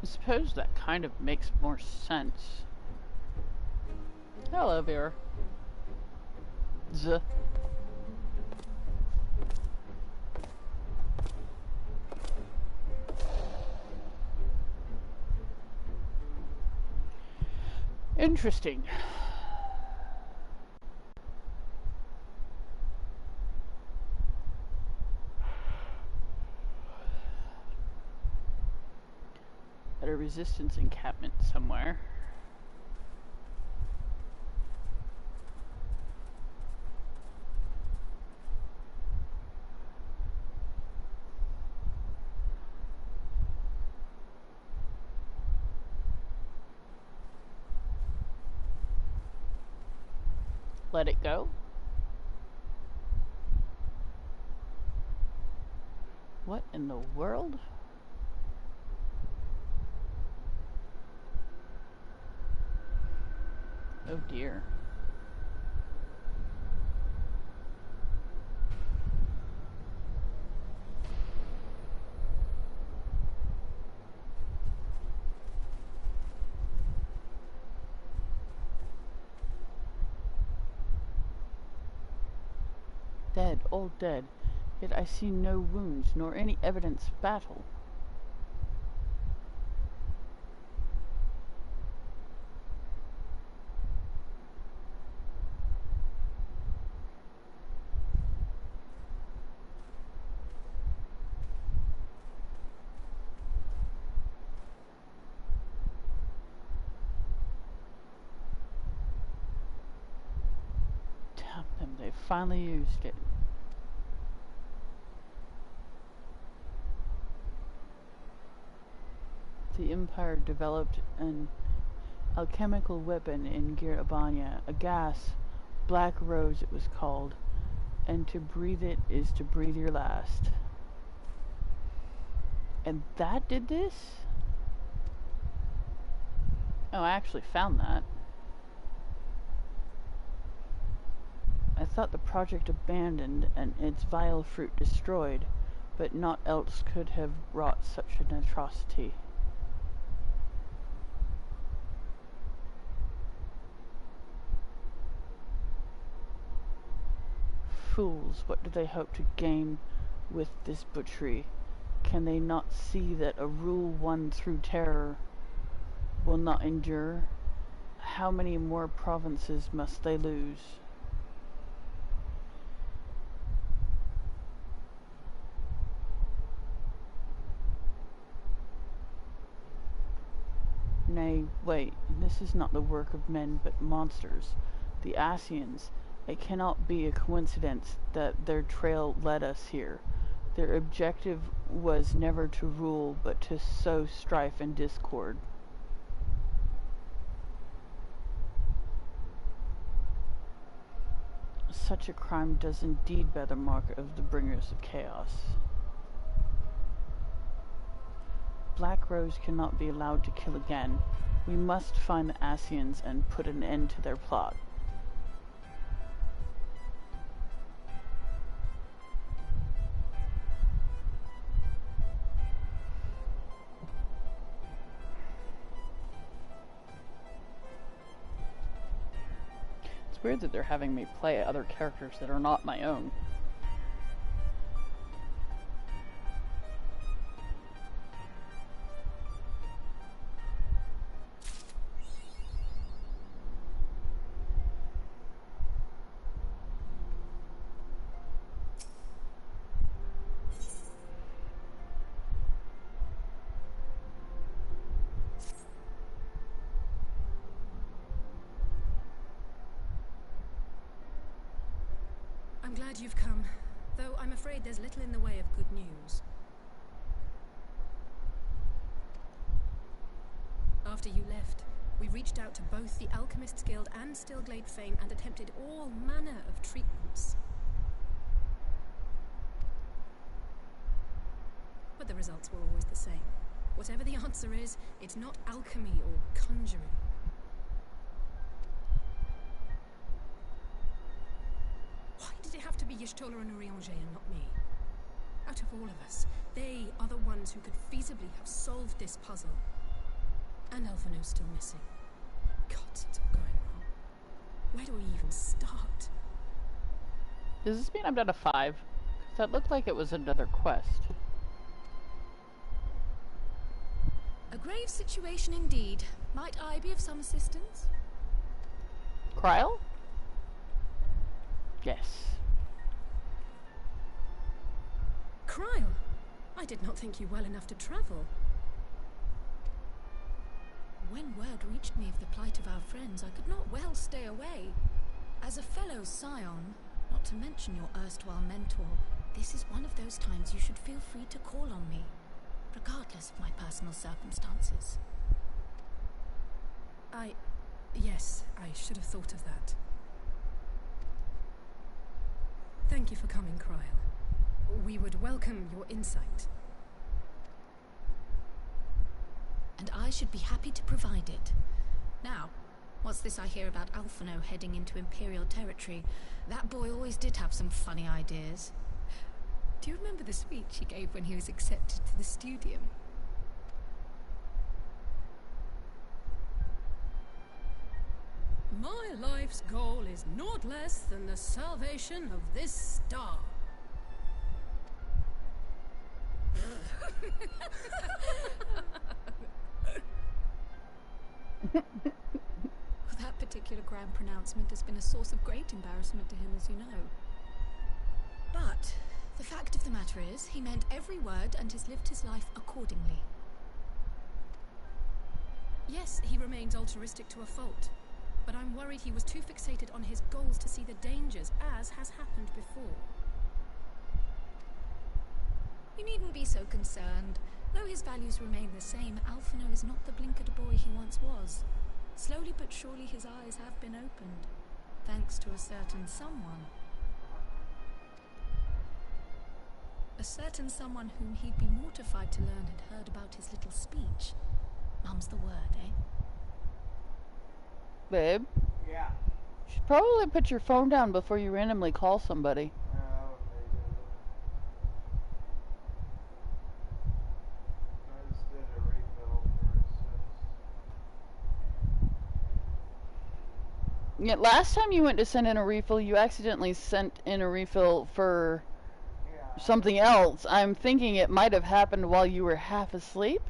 I suppose that kind of makes more sense. Hello, Vera. Z. Interesting. At a resistance encampment somewhere. Let it go. What in the world? Oh dear. Dead, all dead, yet I see no wounds, nor any evidence of battle. Damn them, they finally used it. The Empire developed an alchemical weapon in Gir Abanya, a gas, Black Rose it was called, and to breathe it is to breathe your last. And that did this? Oh, I actually found that. I thought the project abandoned and its vile fruit destroyed, but naught else could have wrought such an atrocity. Fools, what do they hope to gain with this butchery? Can they not see that a rule won through terror will not endure? How many more provinces must they lose? Nay, wait, this is not the work of men but monsters. The Asians. It cannot be a coincidence that their trail led us here. Their objective was never to rule, but to sow strife and discord. Such a crime does indeed bear the mark of the bringers of chaos. Black Rose cannot be allowed to kill again. We must find the Asians and put an end to their plot. It's weird that they're having me play other characters that are not my own. I'm glad you've come, though I'm afraid there's little in the way of good news. After you left, We reached out to both the Alchemists Guild and Stillglade Fane and attempted all manner of treatments. But the results were always the same. Whatever the answer is, it's not alchemy or conjuring. Why did it have to be Y'shtola and Urianger and not me? Out of all of us, they are the ones who could feasibly have solved this puzzle. And Alphino's still missing. God, it's all going wrong. Where do we even start? Does this mean I'm down to 5? That looked like it was another quest. A grave situation indeed. Might I be of some assistance? Kryl? Yes. Kryl! I did not think you well enough to travel. When word reached me of the plight of our friends, I could not well stay away. As a fellow scion, not to mention your erstwhile mentor, this is one of those times you should feel free to call on me, regardless of my personal circumstances. Yes, I should have thought of that. Thank you for coming, Kryl. We would welcome your insight. And I should be happy to provide it. Now, what's this I hear about Alphino heading into Imperial territory? That boy always did have some funny ideas. Do you remember the speech he gave when he was accepted to the Studium? My life's goal is naught less than the salvation of this star. That particular grand pronouncement has been a source of great embarrassment to him, as you know. But the fact of the matter is, he meant every word and has lived his life accordingly. Yes, he remains altruistic to a fault, but I'm worried he was too fixated on his goals to see the dangers, as has happened before. You needn't be so concerned. Though his values remain the same, Alphino is not the blinkered boy he once was. Slowly but surely his eyes have been opened, thanks to a certain someone. A certain someone whom he'd be mortified to learn had heard about his little speech. Mum's the word, eh? Babe? Yeah. You should probably put your phone down before you randomly call somebody. I just did a refill for Yeah, last time you went to send in a refill, you accidentally sent in a refill for something else. I'm thinking it might have happened while you were half asleep.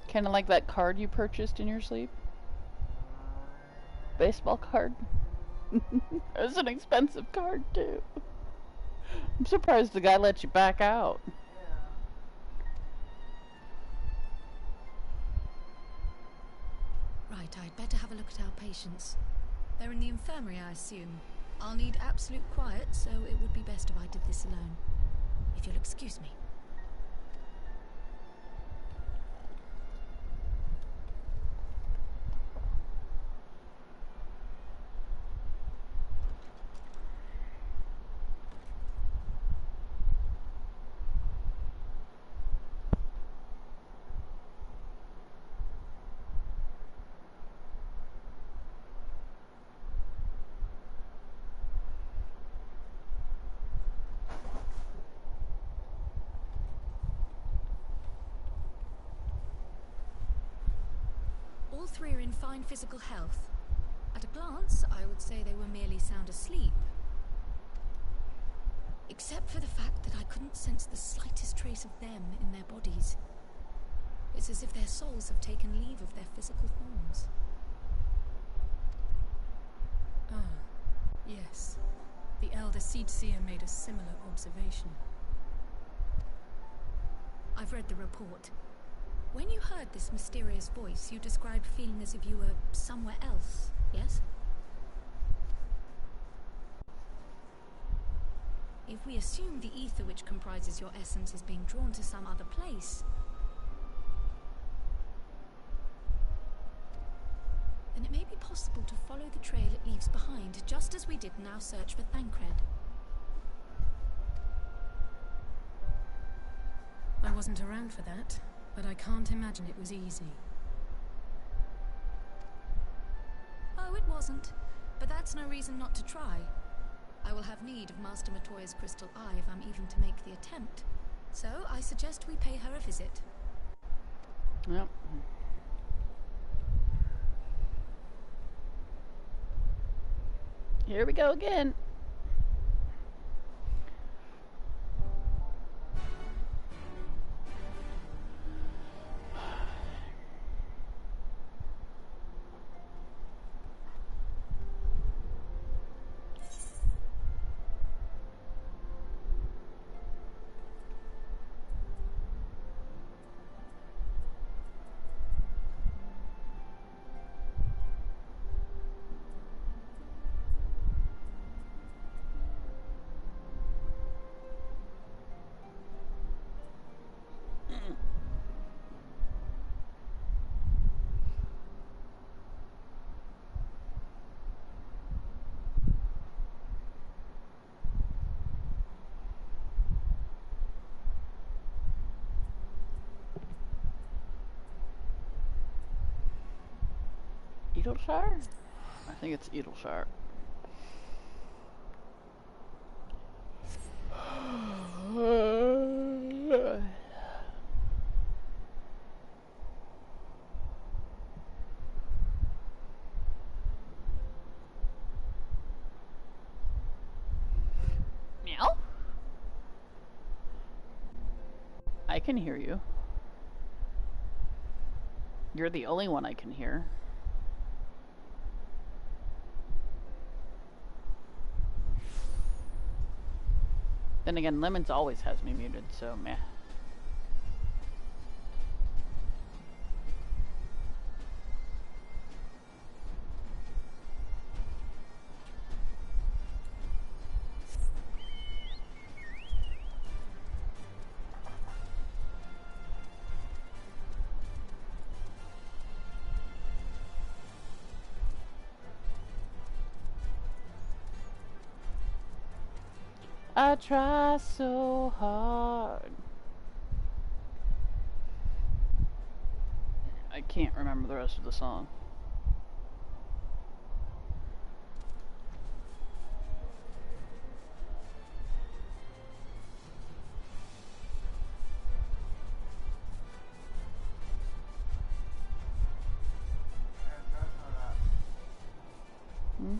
Kind of like that card you purchased in your sleep. Baseball card. It was an expensive card too. I'm surprised the guy let you back out. Right, I'd better have a look at our patients. They're in the infirmary, I assume. I'll need absolute quiet, so it would be best if I did this alone. If you'll excuse me. All three are in fine physical health. At a glance, I would say they were merely sound asleep. Except for the fact that I couldn't sense the slightest trace of them in their bodies. It's as if their souls have taken leave of their physical forms. Ah, yes. The Elder Seedseer made a similar observation. I've read the report. When you heard this mysterious voice, you described feeling as if you were somewhere else, yes? If we assume the ether which comprises your essence is being drawn to some other place, then it may be possible to follow the trail it leaves behind, just as we did in our search for Thancred. I wasn't around for that, but I can't imagine it was easy. Oh, it wasn't. But that's no reason not to try. I will have need of Master Matoya's crystal eye if I'm even to make the attempt. So I suggest we pay her a visit. Yep. Here we go again. Edelshire? I think it's Edelshire. Meow? I can hear you. You're the only one I can hear. Then again, Lemons always has me muted, so meh. I try so hard. I can't remember the rest of the song. Hmm?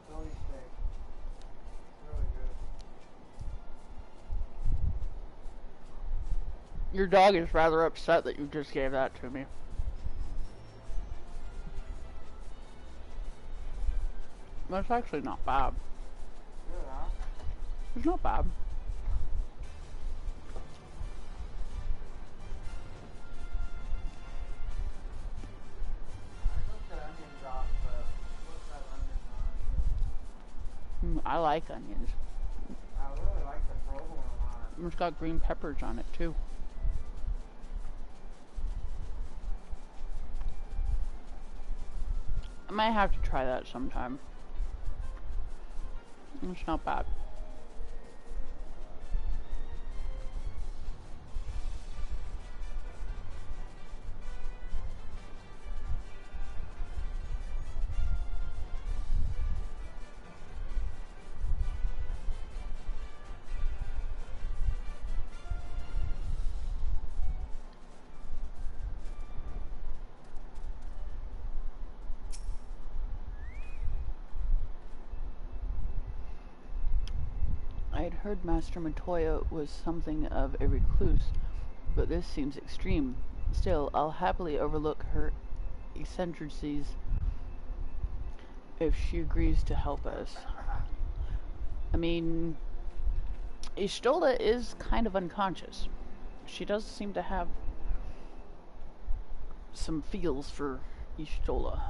Philly steak. Really good. Your dog is rather upset that you just gave that to me. That's actually not bad. Good, huh? It's not bad. I took the onions off, but what's that onion on? I like onions. I really like the provolone on it. It's got green peppers on it too. I might have to try that sometime. It's not bad. I had heard Master Matoya was something of a recluse, but this seems extreme. Still, I'll happily overlook her eccentricities if she agrees to help us. I mean, Ishtola is kind of unconscious. She does seem to have some feels for Ishtola.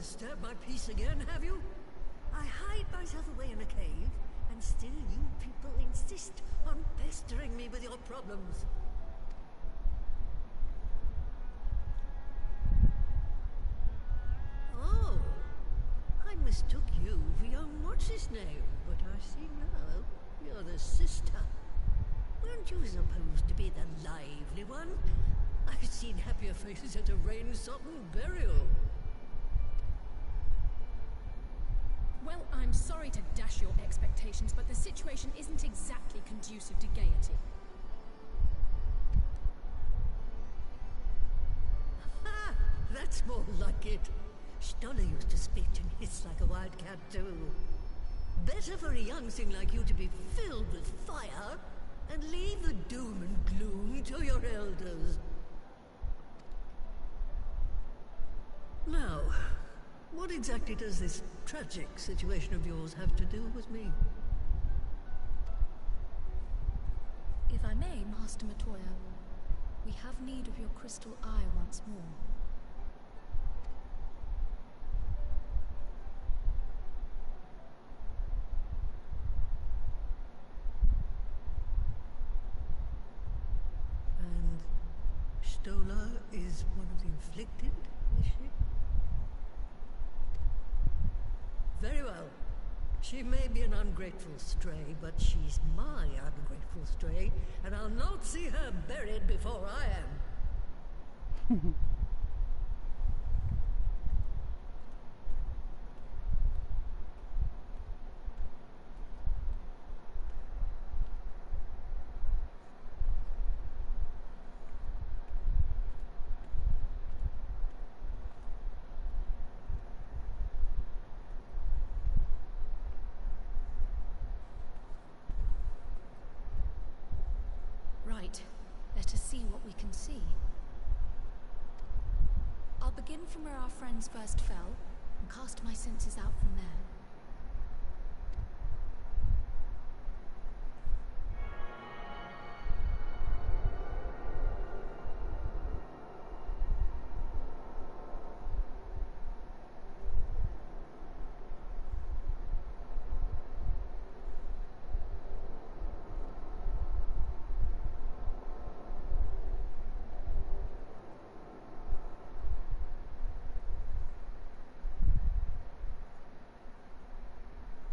disturb my peace again, have you? I hide myself away in a cave, and still you people insist on pestering me with your problems. Oh, I mistook you for young what's-his-name, but I see now you're the sister. Weren't you supposed to be the lively one? I've seen happier faces at a rain-sodden burial. Well, I'm sorry to dash your expectations, but the situation isn't exactly conducive to gaiety. Ha! That's more like it. Stoller used to speak and hiss like a wildcat too. Better for a young thing like you to be filled with fire and leave the doom and gloom to your elders. Now, what exactly does this tragic situation of yours have to do with me? If I may, Master Matoya, we have need of your crystal eye once more. And Stoller is one of the inflicted, is she? Very well. She may be an ungrateful stray, but she's my ungrateful stray, and I'll not see her buried before I am. Right. Let us see what we can see. I'll begin from where our friends first fell, and cast my senses out from there.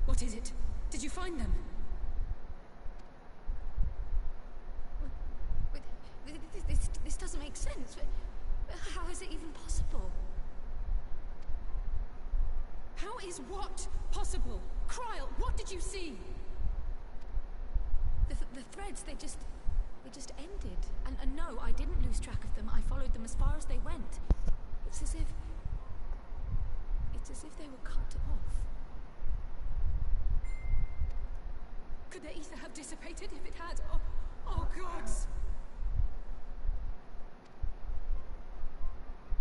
What is it? Did you find them? Wait, this doesn't make sense. How is it even possible? How is what possible? Kryl, what did you see? The threads, they just ended. And no, I didn't lose track of them. I followed them as far as they went. It's as if they were cut off. Could their ether have dissipated? If it had, oh gods!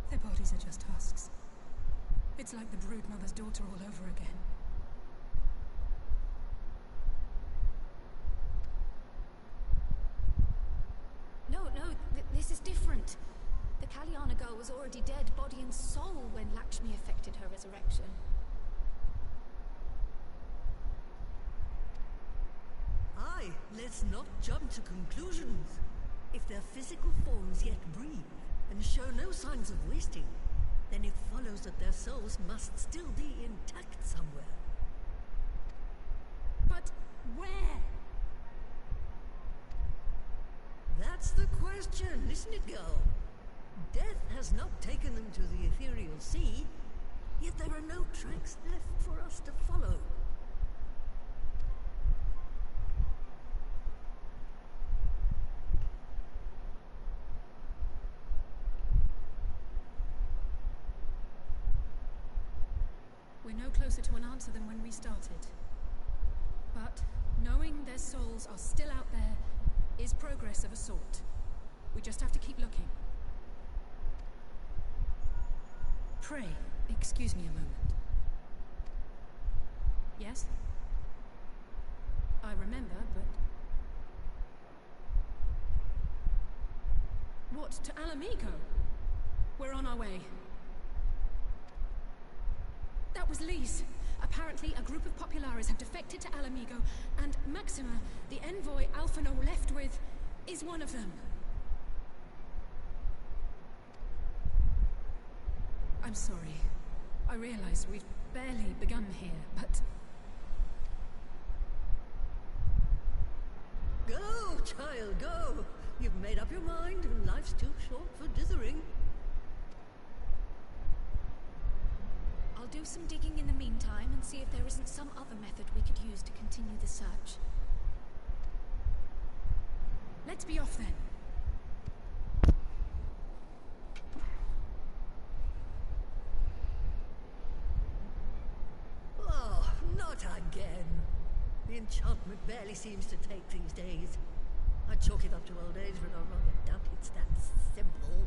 Their bodies are just husks. It's like the broodmother's daughter all over again. No, this is different. The Kalyana girl was already dead, body and soul, when Lakshmi effected her resurrection. Aye, let's not jump to conclusions. If their physical forms yet breathe, and show no signs of wasting, then it follows that their souls must still be intact somewhere. But where? That's the question, isn't it, girl? Death has not taken them to the ethereal sea, yet there are no tracks left for us to follow. We're no closer to an answer than when we started. But knowing their souls are still out there is progress of a sort. We just have to keep looking. Pray, excuse me a moment. Yes? I remember, but... What, to Alamigo? We're on our way. That was Lise. Apparently, a group of Populares have defected to Alamigo, and Maxima, the envoy Alphino left with, is one of them. I'm sorry. I realize we've barely begun here, but... Go, child, go! You've made up your mind, and life's too short for dithering. I'll do some digging in the meantime and see if there isn't some other method we could use to continue the search. Let's be off then. Oh, not again. The enchantment barely seems to take these days. I chalk it up to old age, but I rather doubt it's that simple.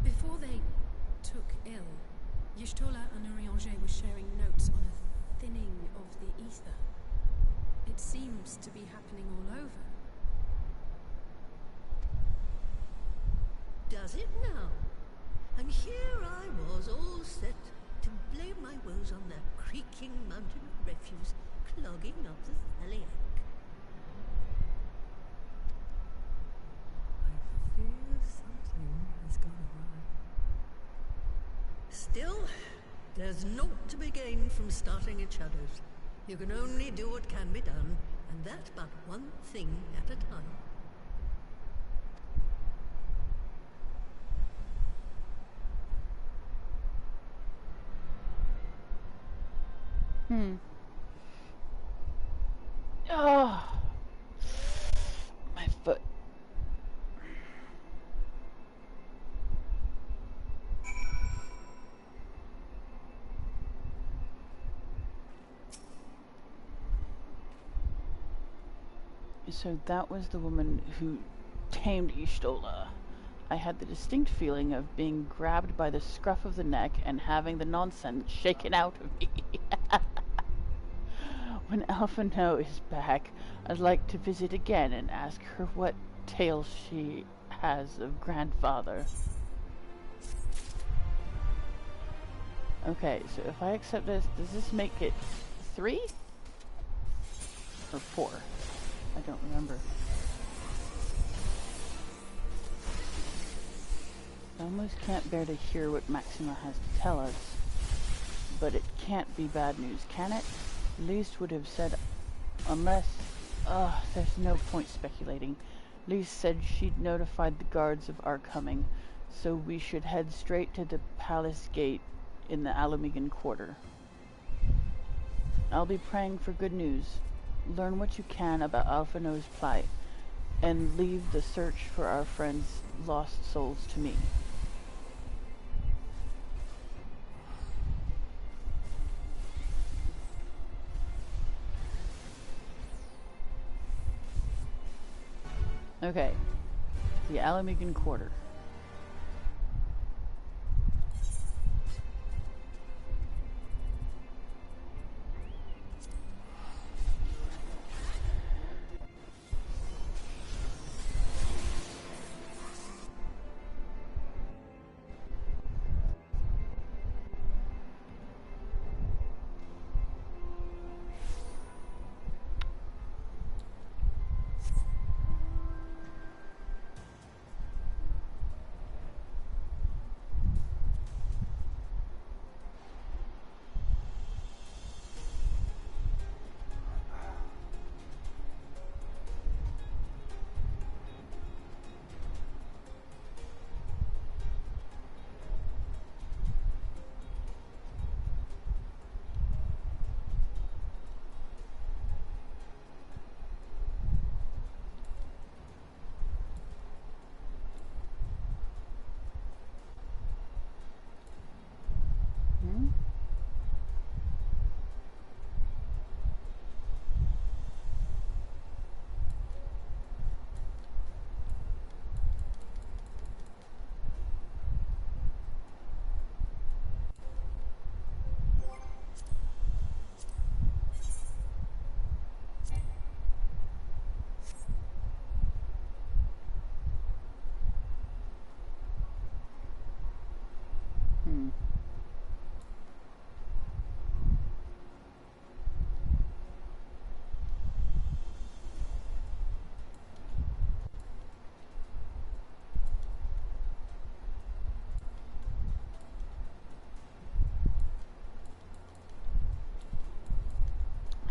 Before they took ill, Y'shtola and Urianger were sharing notes on a thinning of the ether. It seems to be happening all over. Does it now? And here I was, all set to blame my woes on that creaking mountain of refuse clogging up the Thaliac. I fear something has gone awry. Still, there's naught to be gained from starting in shadows. You can only do what can be done, and that's but one thing at a time. Oh, my foot. So that was the woman who tamed Y'shtola. I had the distinct feeling of being grabbed by the scruff of the neck and having the nonsense shaken out of me. When Alphino is back, I'd like to visit again and ask her what tales she has of grandfather. Okay, so if I accept this, does this make it 3? Or 4? I don't remember. I almost can't bear to hear what Maxima has to tell us. But it can't be bad news, can it? Lise would have said, unless... there's no point speculating. Lise said she'd notified the guards of our coming, so we should head straight to the palace gate in the Alamigan quarter. I'll be praying for good news. Learn what you can about Alphino's plight, and leave the search for our friends' lost souls to me. Okay, the Alamigan quarter.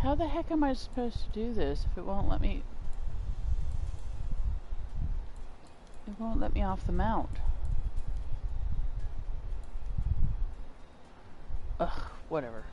How the heck am I supposed to do this if it won't let me... It won't let me off the mount. Ugh, whatever.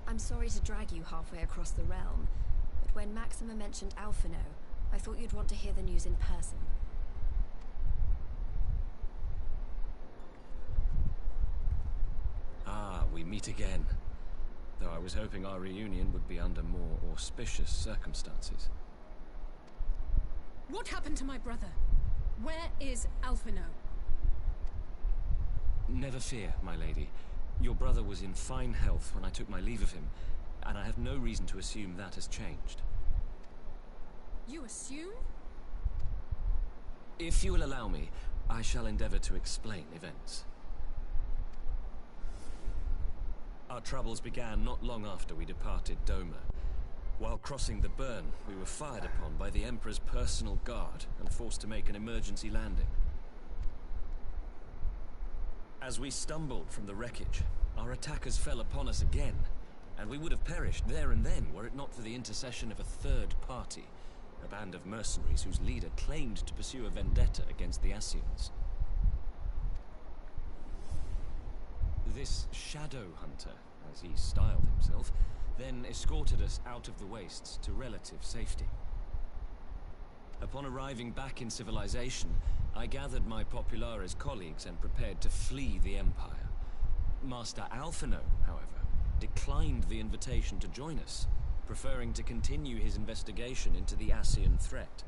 I'm sorry to drag you halfway across the realm, but when Maxima mentioned Alphino, I thought you'd want to hear the news in person. Ah, we meet again. Though I was hoping our reunion would be under more auspicious circumstances. What happened to my brother? Where is Alphino? Never fear, my lady. Your brother was in fine health when I took my leave of him, and I have no reason to assume that has changed. You assume? If you will allow me, I shall endeavor to explain events. Our troubles began not long after we departed Doma. While crossing the burn, we were fired upon by the Emperor's personal guard and forced to make an emergency landing. As we stumbled from the wreckage, our attackers fell upon us again, and we would have perished there and then were it not for the intercession of a third party, a band of mercenaries whose leader claimed to pursue a vendetta against the Ascians. This Shadow Hunter, as he styled himself, then escorted us out of the wastes to relative safety. Upon arriving back in civilization, I gathered my Populares colleagues and prepared to flee the Empire. Master Alphino, however, declined the invitation to join us, preferring to continue his investigation into the Ascian threat.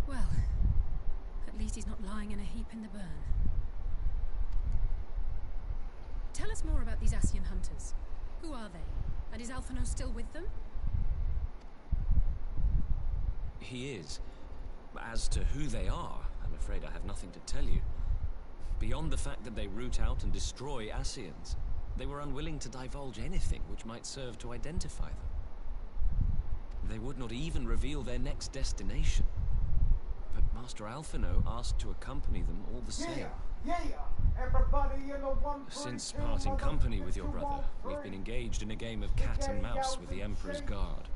Well, at least he's not lying in a heap in the burn. Tell us more about these Ascian hunters. Who are they? And is Alphino still with them? He is. As to who they are, I'm afraid I have nothing to tell you. Beyond the fact that they root out and destroy Ascians, they were unwilling to divulge anything which might serve to identify them. They would not even reveal their next destination. But Master Alphino asked to accompany them all the same. Yeah, everybody in the one. Since parting company with your brother, we've been engaged in a game of cat and mouse with the Emperor's guard.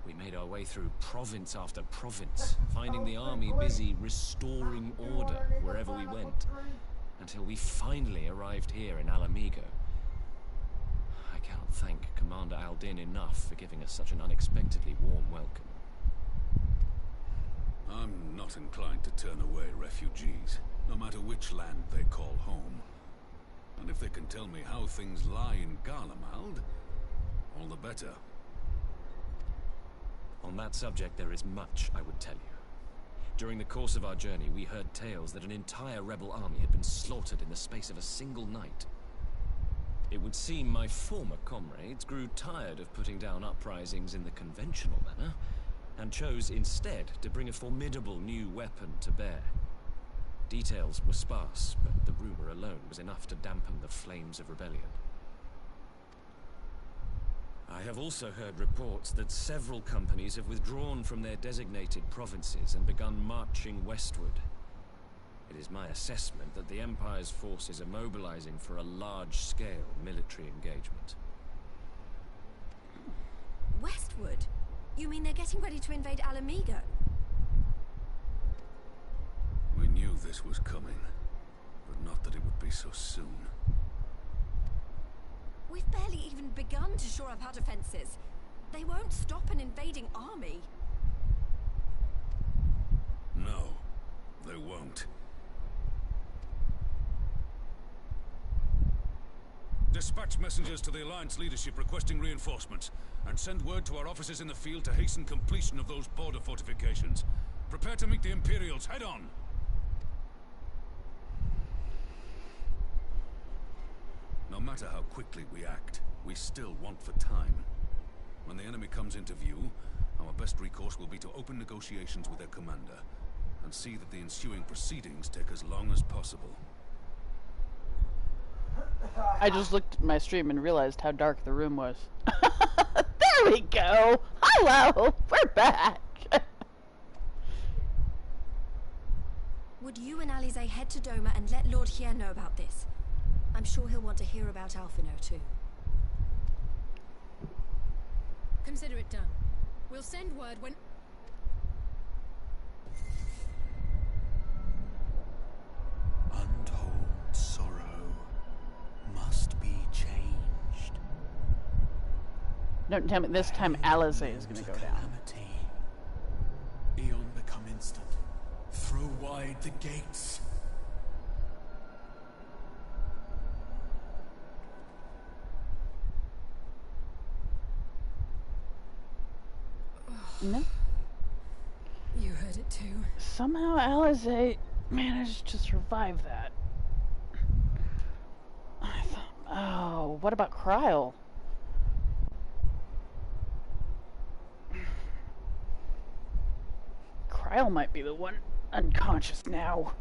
We made our way through province after province, finding the army busy restoring order wherever we went, until we finally arrived here in Alamigo. I cannot thank Commander Aldin enough for giving us such an unexpectedly warm welcome. I'm not inclined to turn away refugees, no matter which land they call home. And if they can tell me how things lie in Garlemald, all the better. On that subject, there is much I would tell you. During the course of our journey, we heard tales that an entire rebel army had been slaughtered in the space of a single night. It would seem my former comrades grew tired of putting down uprisings in the conventional manner, and chose instead to bring a formidable new weapon to bear. Details were sparse, but the rumor alone was enough to dampen the flames of rebellion. I have also heard reports that several companies have withdrawn from their designated provinces and begun marching westward. It is my assessment that the Empire's forces are mobilizing for a large-scale military engagement. Westward? You mean they're getting ready to invade Alamigo? We knew this was coming, but not that it would be so soon. We've barely even begun to shore up our defenses. They won't stop an invading army. No, they won't. Dispatch messengers to the Alliance leadership requesting reinforcements, and send word to our officers in the field to hasten completion of those border fortifications. Prepare to meet the Imperials head on! No matter how quickly we act, we still want for time. When the enemy comes into view, our best recourse will be to open negotiations with their commander, and see that the ensuing proceedings take as long as possible. I just looked at my stream and realized how dark the room was. There we go! Hello! We're back! Would you and Alize head to Doma and let Lord Hier know about this? I'm sure he'll want to hear about Alphino too. Consider it done. We'll send word when... Untold sorrow must be changed. Don't tell me this time Alize is gonna go down. Eon become instant. Throw wide the gates. No. You heard it too. Somehow Alize managed to survive that. I thought, oh, what about Kryl? Kryl might be the one unconscious now.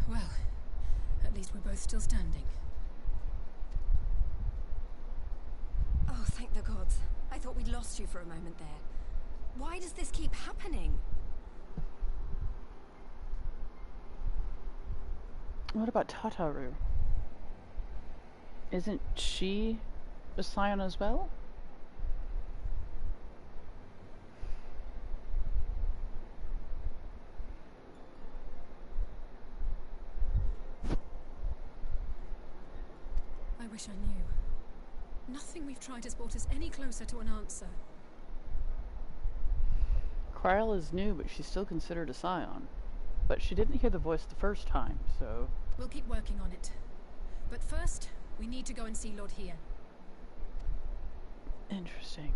Well, at least we're both still standing. Oh, thank the gods. I thought we'd lost you for a moment there. Why does this keep happening? What about Tataru? Isn't she a scion as well? I wish I knew. Nothing we've tried has brought us any closer to an answer. Kryl is new, but she's still considered a scion. But she didn't hear the voice the first time, so... We'll keep working on it. But first, we need to go and see Lord Hier. Interesting.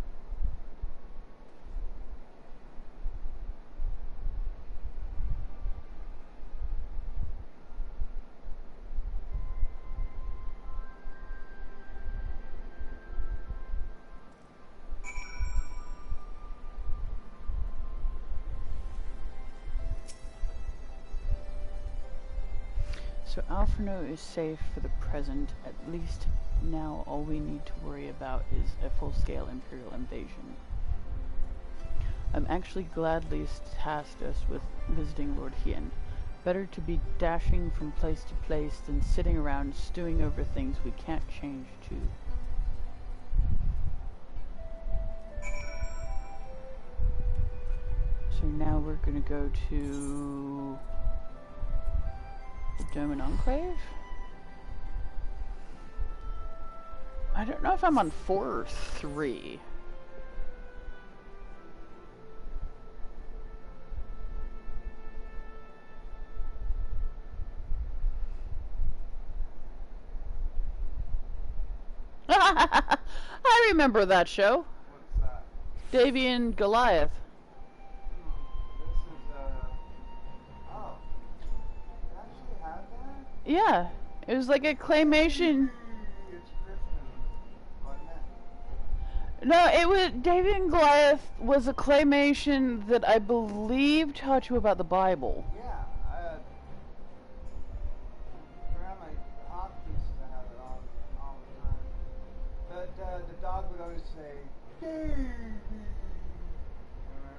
So Alphino is safe for the present. At least now all we need to worry about is a full-scale Imperial invasion. I'm actually glad Lise tasked us with visiting Lord Hien. Better to be dashing from place to place than sitting around stewing over things we can't change too. So now we're gonna go to the Doman Enclave? I don't know if I'm on 4 or 3. I remember that show. What's that? Davy and Goliath. Oh. They actually have that? Yeah, it was like a claymation. It's Griffin. Wasn't it? No, it was Davy and Goliath was a claymation that I believe taught you about the Bible. Yeah. Around my Hawk used to have it all the time. But the dog would always say, Davy. Remember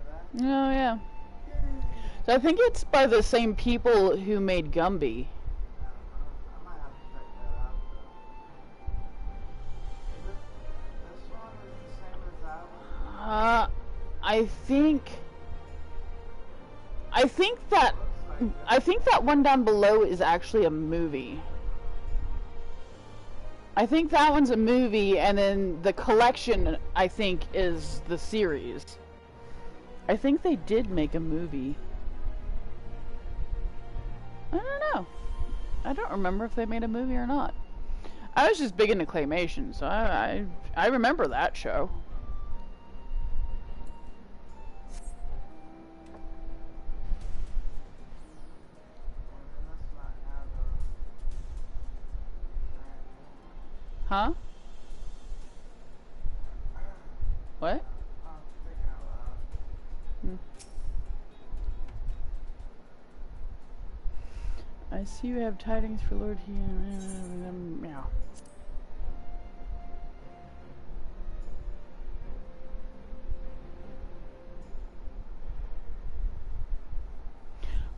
that? Oh yeah. So I think it's by the same people who made Gumby. I might have to check that out, though. This one is the same as that one? I think that one down below is actually a movie. I think that one's a movie, and then the collection, I think, is the series. I think they did make a movie. I don't know. I don't remember if they made a movie or not. I was just big into claymation, so I remember that show. Huh? What? Hmm. I see you have tidings for Lord He. Yeah.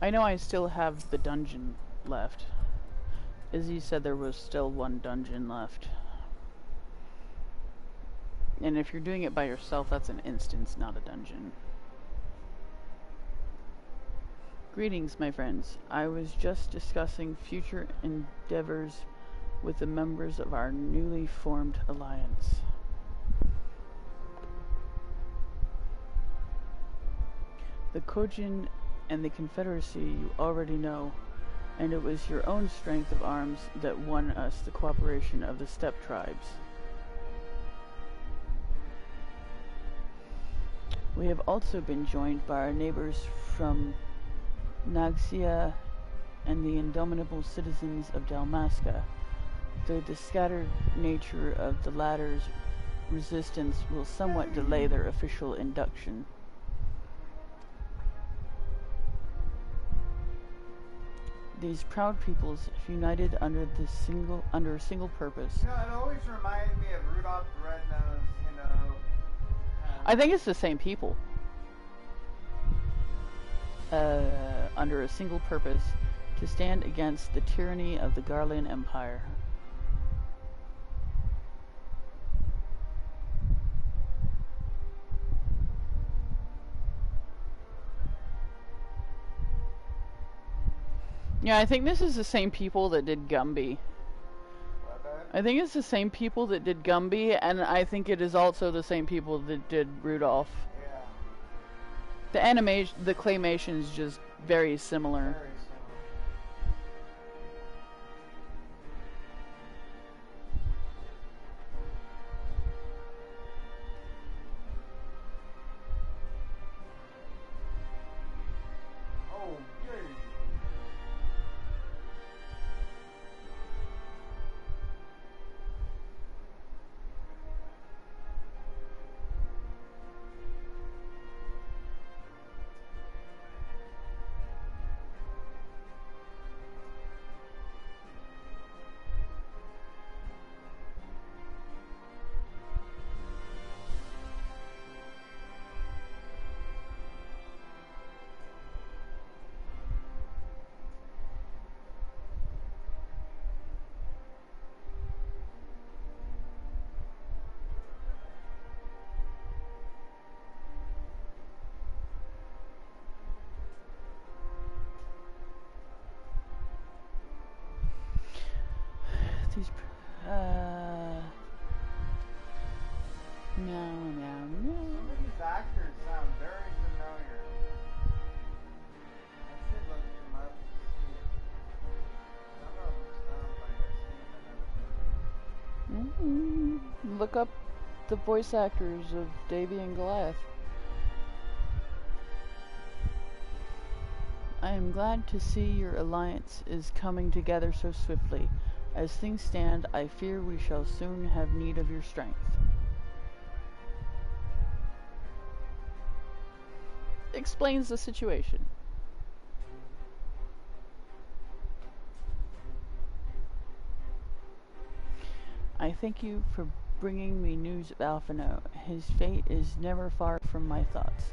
I know I still have the dungeon left. Izzy said there was still one dungeon left. And if you're doing it by yourself, that's an instance, not a dungeon. Greetings, my friends. I was just discussing future endeavors with the members of our newly formed alliance. The Kojin and the Confederacy you already know, and it was your own strength of arms that won us the cooperation of the steppe tribes. We have also been joined by our neighbors from Naxia and the indomitable citizens of Dalmasca, though the scattered nature of the latter's resistance will somewhat delay their official induction. These proud peoples have united under a single purpose. You know, it always reminded me of Rudolph the Red-Nosed, you know. I think it's the same people. Under a single purpose, to stand against the tyranny of the Garlean Empire. Yeah, I think this is the same people that did Gumby. I think it's the same people that did Gumby, and I think it is also the same people that did Rudolph. Yeah. The animation, the claymation is just very similar. Very These, no. Some of these actors sound very familiar. I should look them up to see. Some of them sound like I've seen them. Look up the voice actors of Davy and Goliath. I am glad to see your alliance is coming together so swiftly. As things stand, I fear we shall soon have need of your strength. Explains the situation. I thank you for bringing me news of Alphino. His fate is never far from my thoughts,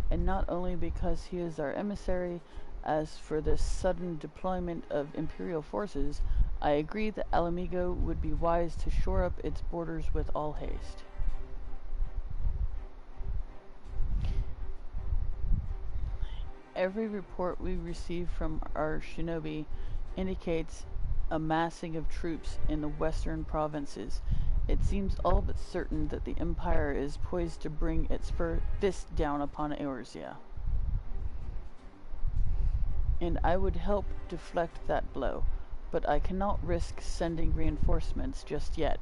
and not only because he is our emissary. As for this sudden deployment of Imperial forces, I agree that Alamigo would be wise to shore up its borders with all haste. Every report we receive from our shinobi indicates a massing of troops in the western provinces. It seems all but certain that the Empire is poised to bring its fist down upon Eorzea. And I would help deflect that blow. but I cannot risk sending reinforcements just yet.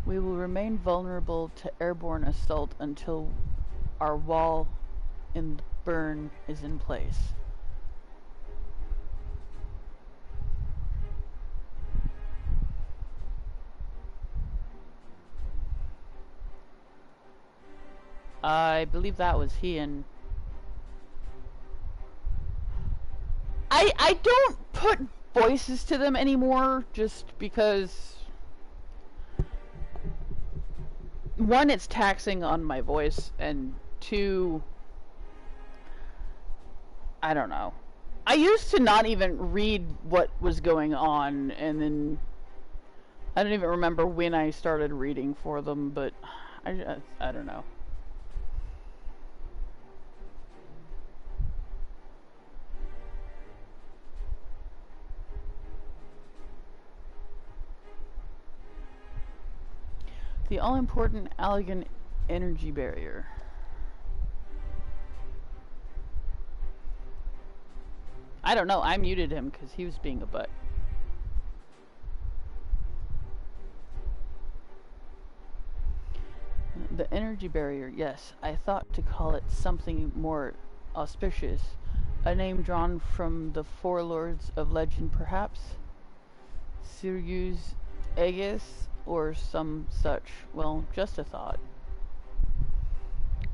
We will remain vulnerable to airborne assault until our wall in the burn is in place. I believe that was he and... I don't put voices to them anymore just because... One, it's taxing on my voice, and two... I don't know. I used to not even read what was going on, and then... I don't even remember when I started reading for them, but... I don't know. The all-important Allegan energy barrier. I don't know, I muted him because he was being a butt. The energy barrier, yes. I thought to call it something more auspicious. A name drawn from the four lords of legend, perhaps? Sirius Aegis, or some such. Well, just a thought.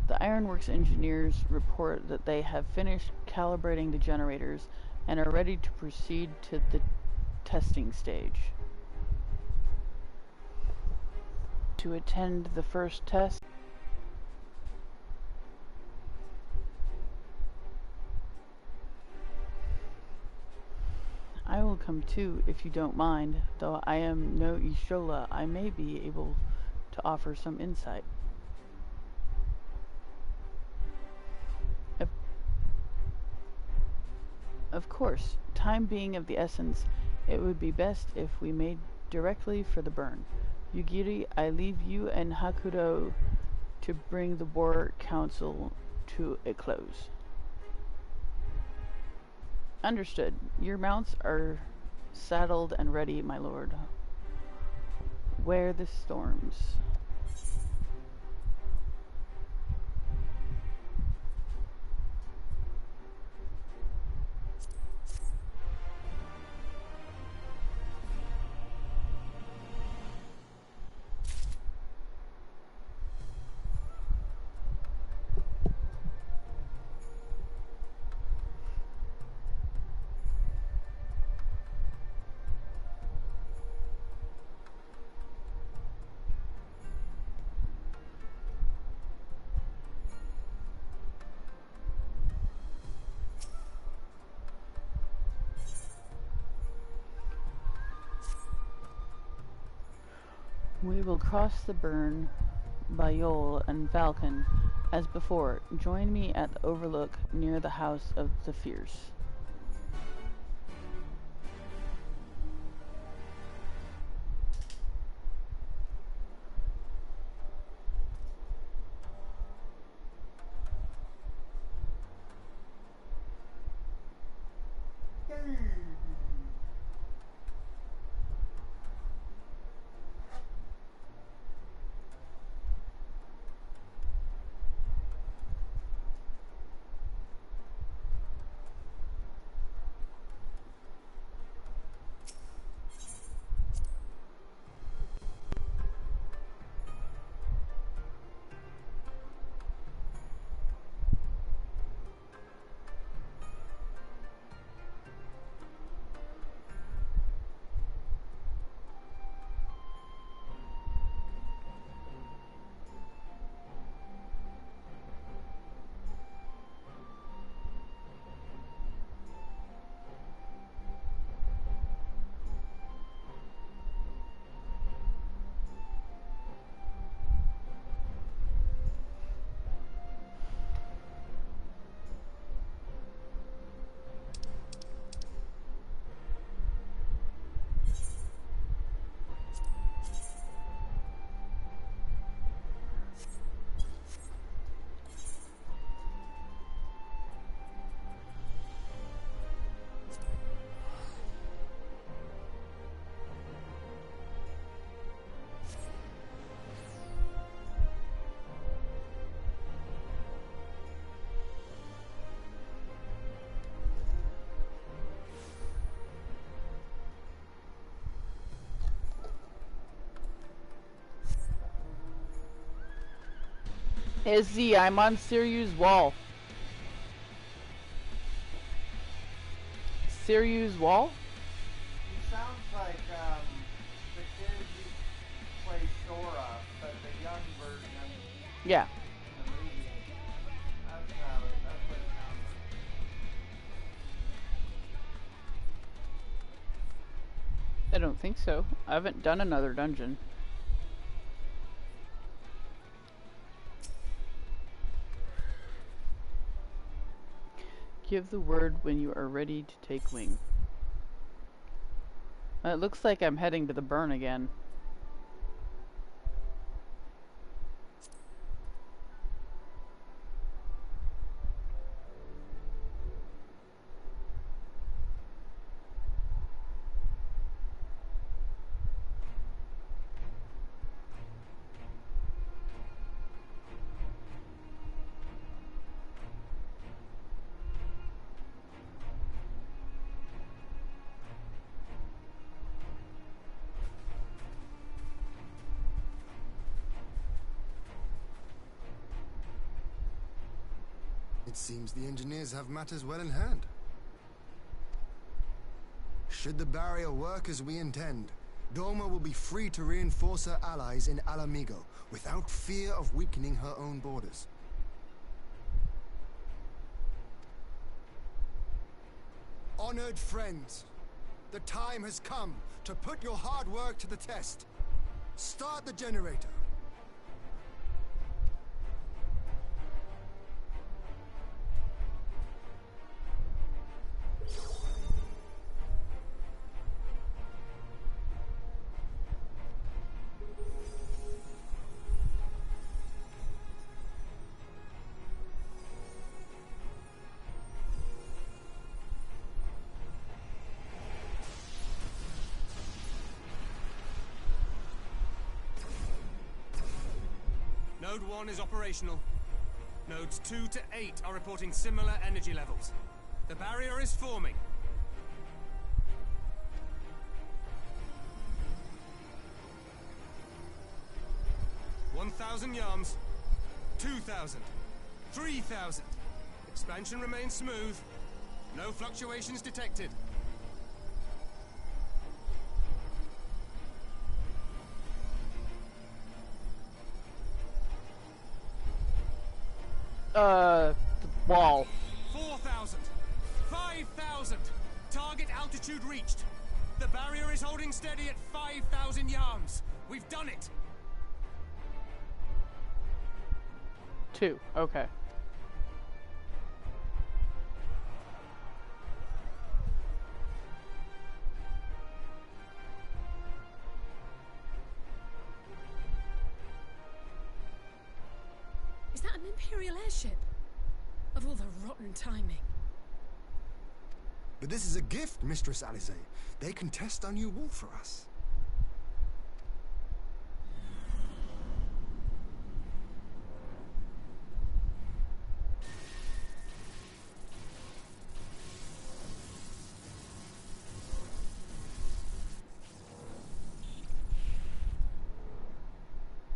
The Ironworks engineers report that they have finished calibrating the generators and are ready to proceed to the testing stage. To attend the first test, I will come too, if you don't mind. Though I am no Ishola, I may be able to offer some insight. Of course, time being of the essence, it would be best if we made directly for the burn. Yugiri, I leave you and Hakudo to bring the war council to a close. Understood. Your mounts are saddled and ready, my lord. Wear the storms. We will cross the burn by Yol and Falcon. As before, join me at the overlook near the House of the Fierce. Izzy, I'm on Siryu's wall. Siryu's wall? He sounds like the kid who plays Sora, but the young version. Yeah. In the movie. That's what it sounds like. I don't think so. I haven't done another dungeon. Give the word when you are ready to take wing. It looks like I'm heading to the burn again. It seems the engineers have matters well in hand. Should the barrier work as we intend, Doma will be free to reinforce her allies in Alamigo without fear of weakening her own borders. Honored friends, the time has come to put your hard work to the test. Start the generator. Node 1 is operational. Nodes 2 to 8 are reporting similar energy levels. The barrier is forming. $1,000 yards. 2,000. 3,000. Expansion remains smooth. No fluctuations detected. The wall. 4,000. 5,000. Target altitude reached. The barrier is holding steady at 5,000 yards. We've done it. 2. Okay. Is that an Imperial airship? Of all the rotten timing. But this is a gift, Mistress Alize. They can test our new wall for us.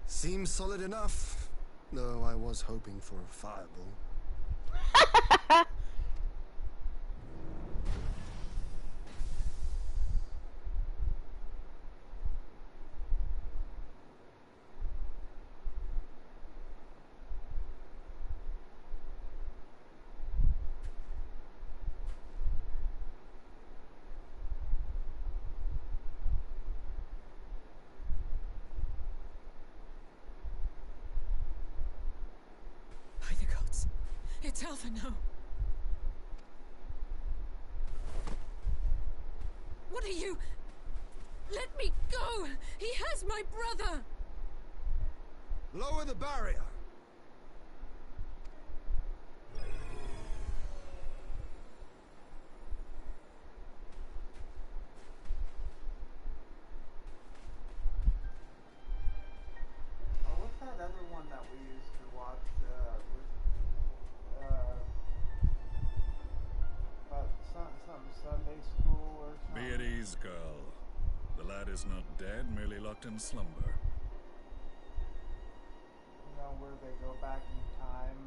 Seems solid enough, though I was hoping for a fireball. By the gods. It's Alpha now. What are you? Let me go! He has my brother! Lower the barrier! Oh, what's that other one that we used to watch? About some Sunday school or something? Be at ease, girl. The lad is not dead, merely locked in slumber. You know, where they go back in time.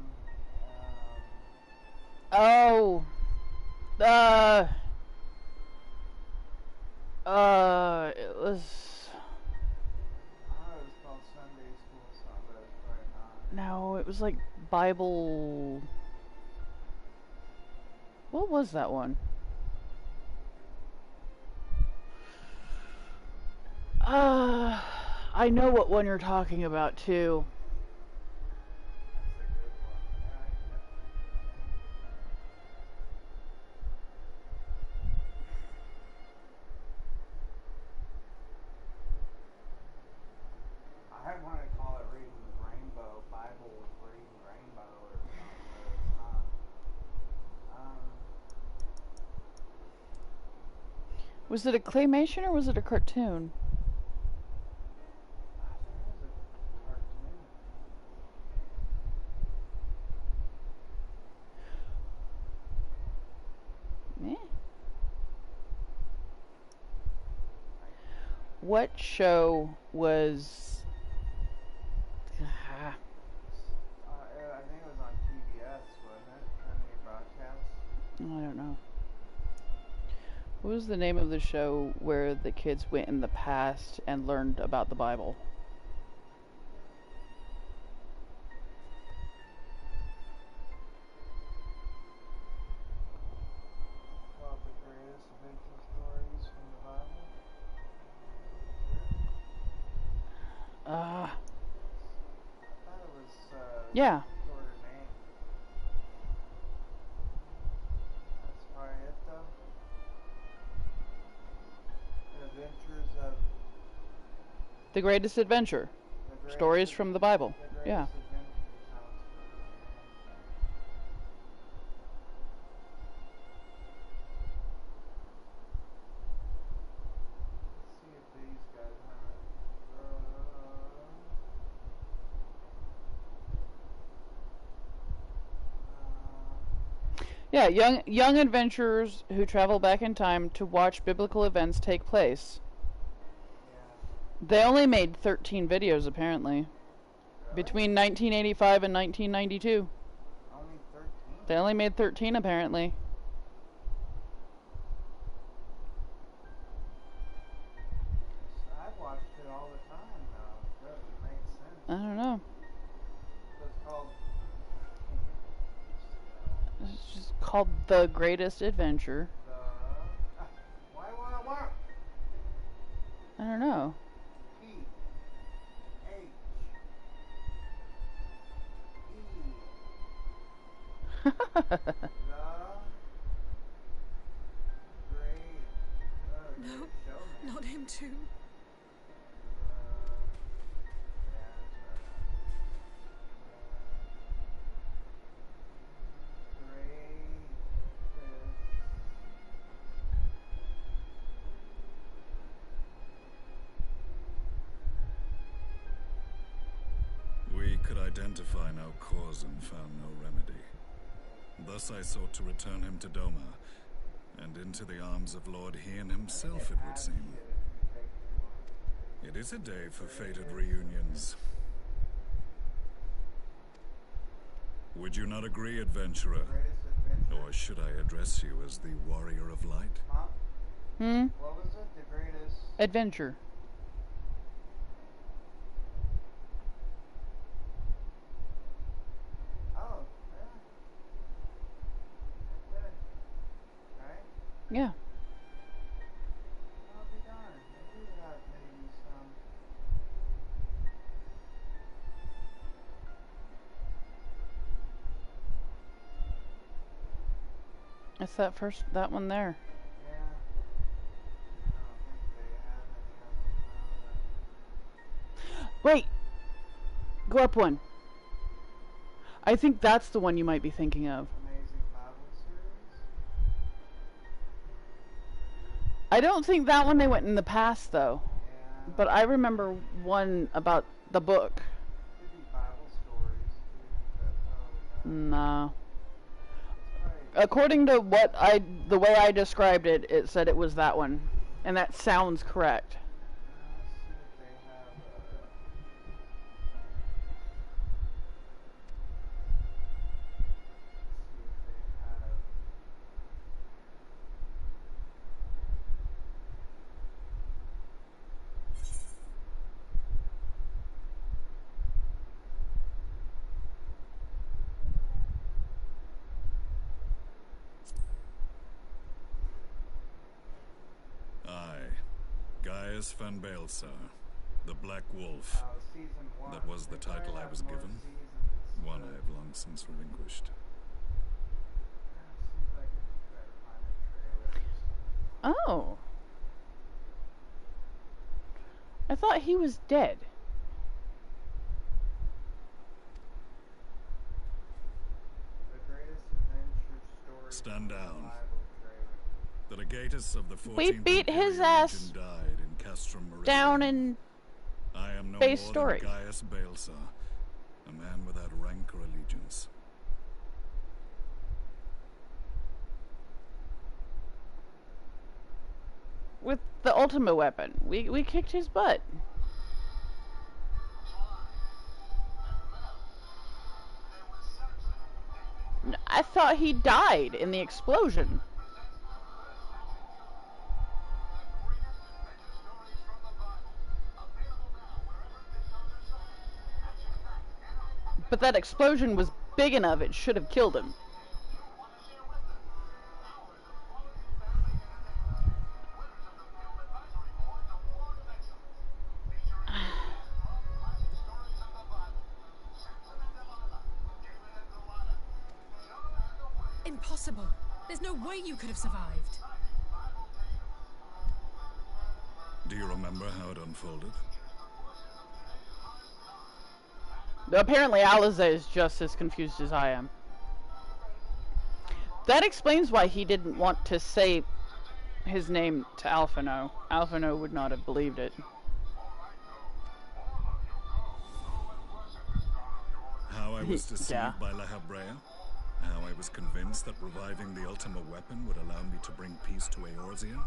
Oh. It was. I know it was called Sunday School something, but it's probably not. No, it was like Bible. What was that one? I know what one you're talking about too. I want to call it Reading the Rainbow, Bible with Reading Rainbow or something, but it's not. Was it a claymation or was it a cartoon? I think it was a cartoon. Eh? What show was... I think it was on PBS, wasn't it? Trinity Broadcast. I don't know. What was the name of the show where the kids went in the past and learned about the Bible? Called The Greatest Adventure Stories from the Bible. Uh, I thought it was yeah. shorter name. That's probably it though. The Adventures of The Greatest Adventure. the Greatest Stories from the Bible. The Greatest Yeah. Adventure sounds familiar. Let's see if these guys have it. Yeah, young adventurers who travel back in time to watch biblical events take place. They only made 13 videos apparently. Really? Between 1985 and 1992. Only 13? They only made 13 apparently. I've watched it all the time though. It doesn't make sense. I don't know. So it's called It's just called The Greatest Adventure. Why? I don't know. P H E The Great No, Showman. not him too. We could identify no cause and found no remedy. Thus I sought to return him to Doma, and into the arms of Lord Hien himself, it would seem. It is a day for fated reunions. Would you not agree, adventurer? Or should I address you as the Warrior of Light? Hmm? What was it? The Greatest Adventure. Oh, yeah. Okay. Right? Yeah. I'll be darned. I do have maybe some. It's that one there. Yeah. I don't think they have any of them. Wait! Go up one. I think that's the one you might be thinking of. Amazing Bible series? I don't think that one they went in the past though. Yeah. But I remember one about the book. Could be Bible stories too, but probably not. No. According to the way I described it, it said it was that one. And that sounds correct. Let's see if they have Gaius van Baelsar, the Black Wolf. That was the title I was given. One I have long since relinquished. Oh. I thought he was dead. Stand down. The legatus of the 14th We beat his Imperial ass Legion died in Castrum Meridian. down in I am no base more story. than Gaius Baelsar, a man without rank or allegiance. With the ultimate weapon. We kicked his butt. I thought he died in the explosion. But that explosion was big enough, it should have killed him. Impossible. There's no way you could have survived. Do you remember how it unfolded? Apparently Aliza is just as confused as I am. That explains why he didn't want to say his name to Alphino. Alphino would not have believed it. How I was deceived by La Habrea? How I was convinced that reviving the ultimate weapon would allow me to bring peace to Eorzea?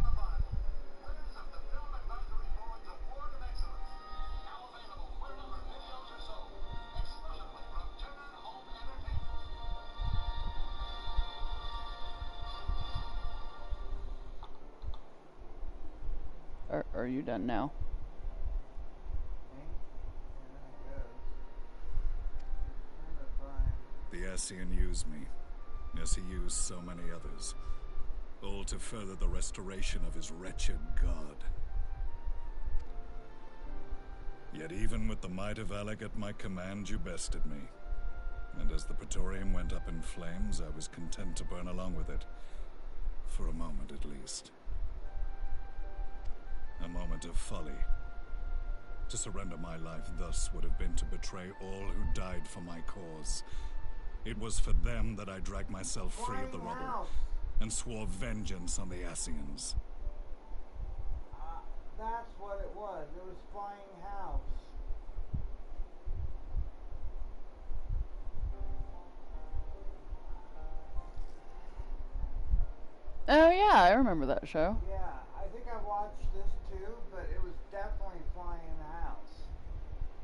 Are you done now? The Ascian used me, as he used so many others, all to further the restoration of his wretched god. Yet even with the might of Alec at my command, you bested me. And as the Praetorium went up in flames, I was content to burn along with it. For a moment at least. A moment of folly. To surrender my life thus would have been to betray all who died for my cause. It was for them that I dragged myself free of the rubble, and swore vengeance on the Ascians. That's what it was. It was Flying House. Oh yeah, I remember that show. Yeah, I think I watched this too, but it was definitely Flying House.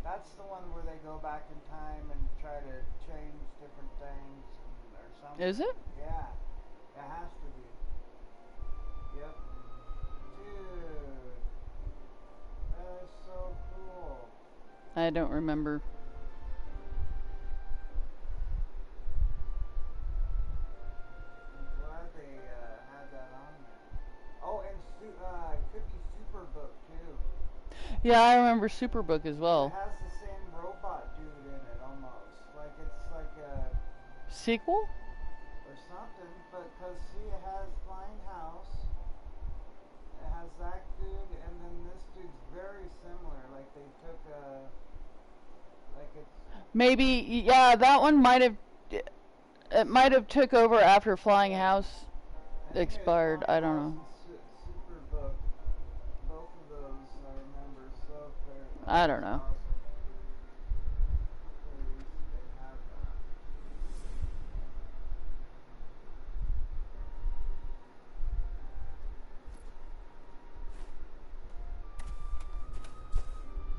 That's the one where they go back in time and try to change different things or something. Is it? Yeah, it has to be. Yep. Dude, that is so cool. I don't remember. I'm glad they had that on there. Oh, and it could be Superbook too. Yeah, I remember Superbook as well. It has the same robot dude in it almost. Like it's like a Sequel? or something, but because see, it has Flying House, it has that dude, and then this dude's very similar. Like they took a, like it's Maybe, yeah, that one might have, it might have took over after Flying House expired. I don't know. Superbook. Both of those I remember so clearly. I don't know.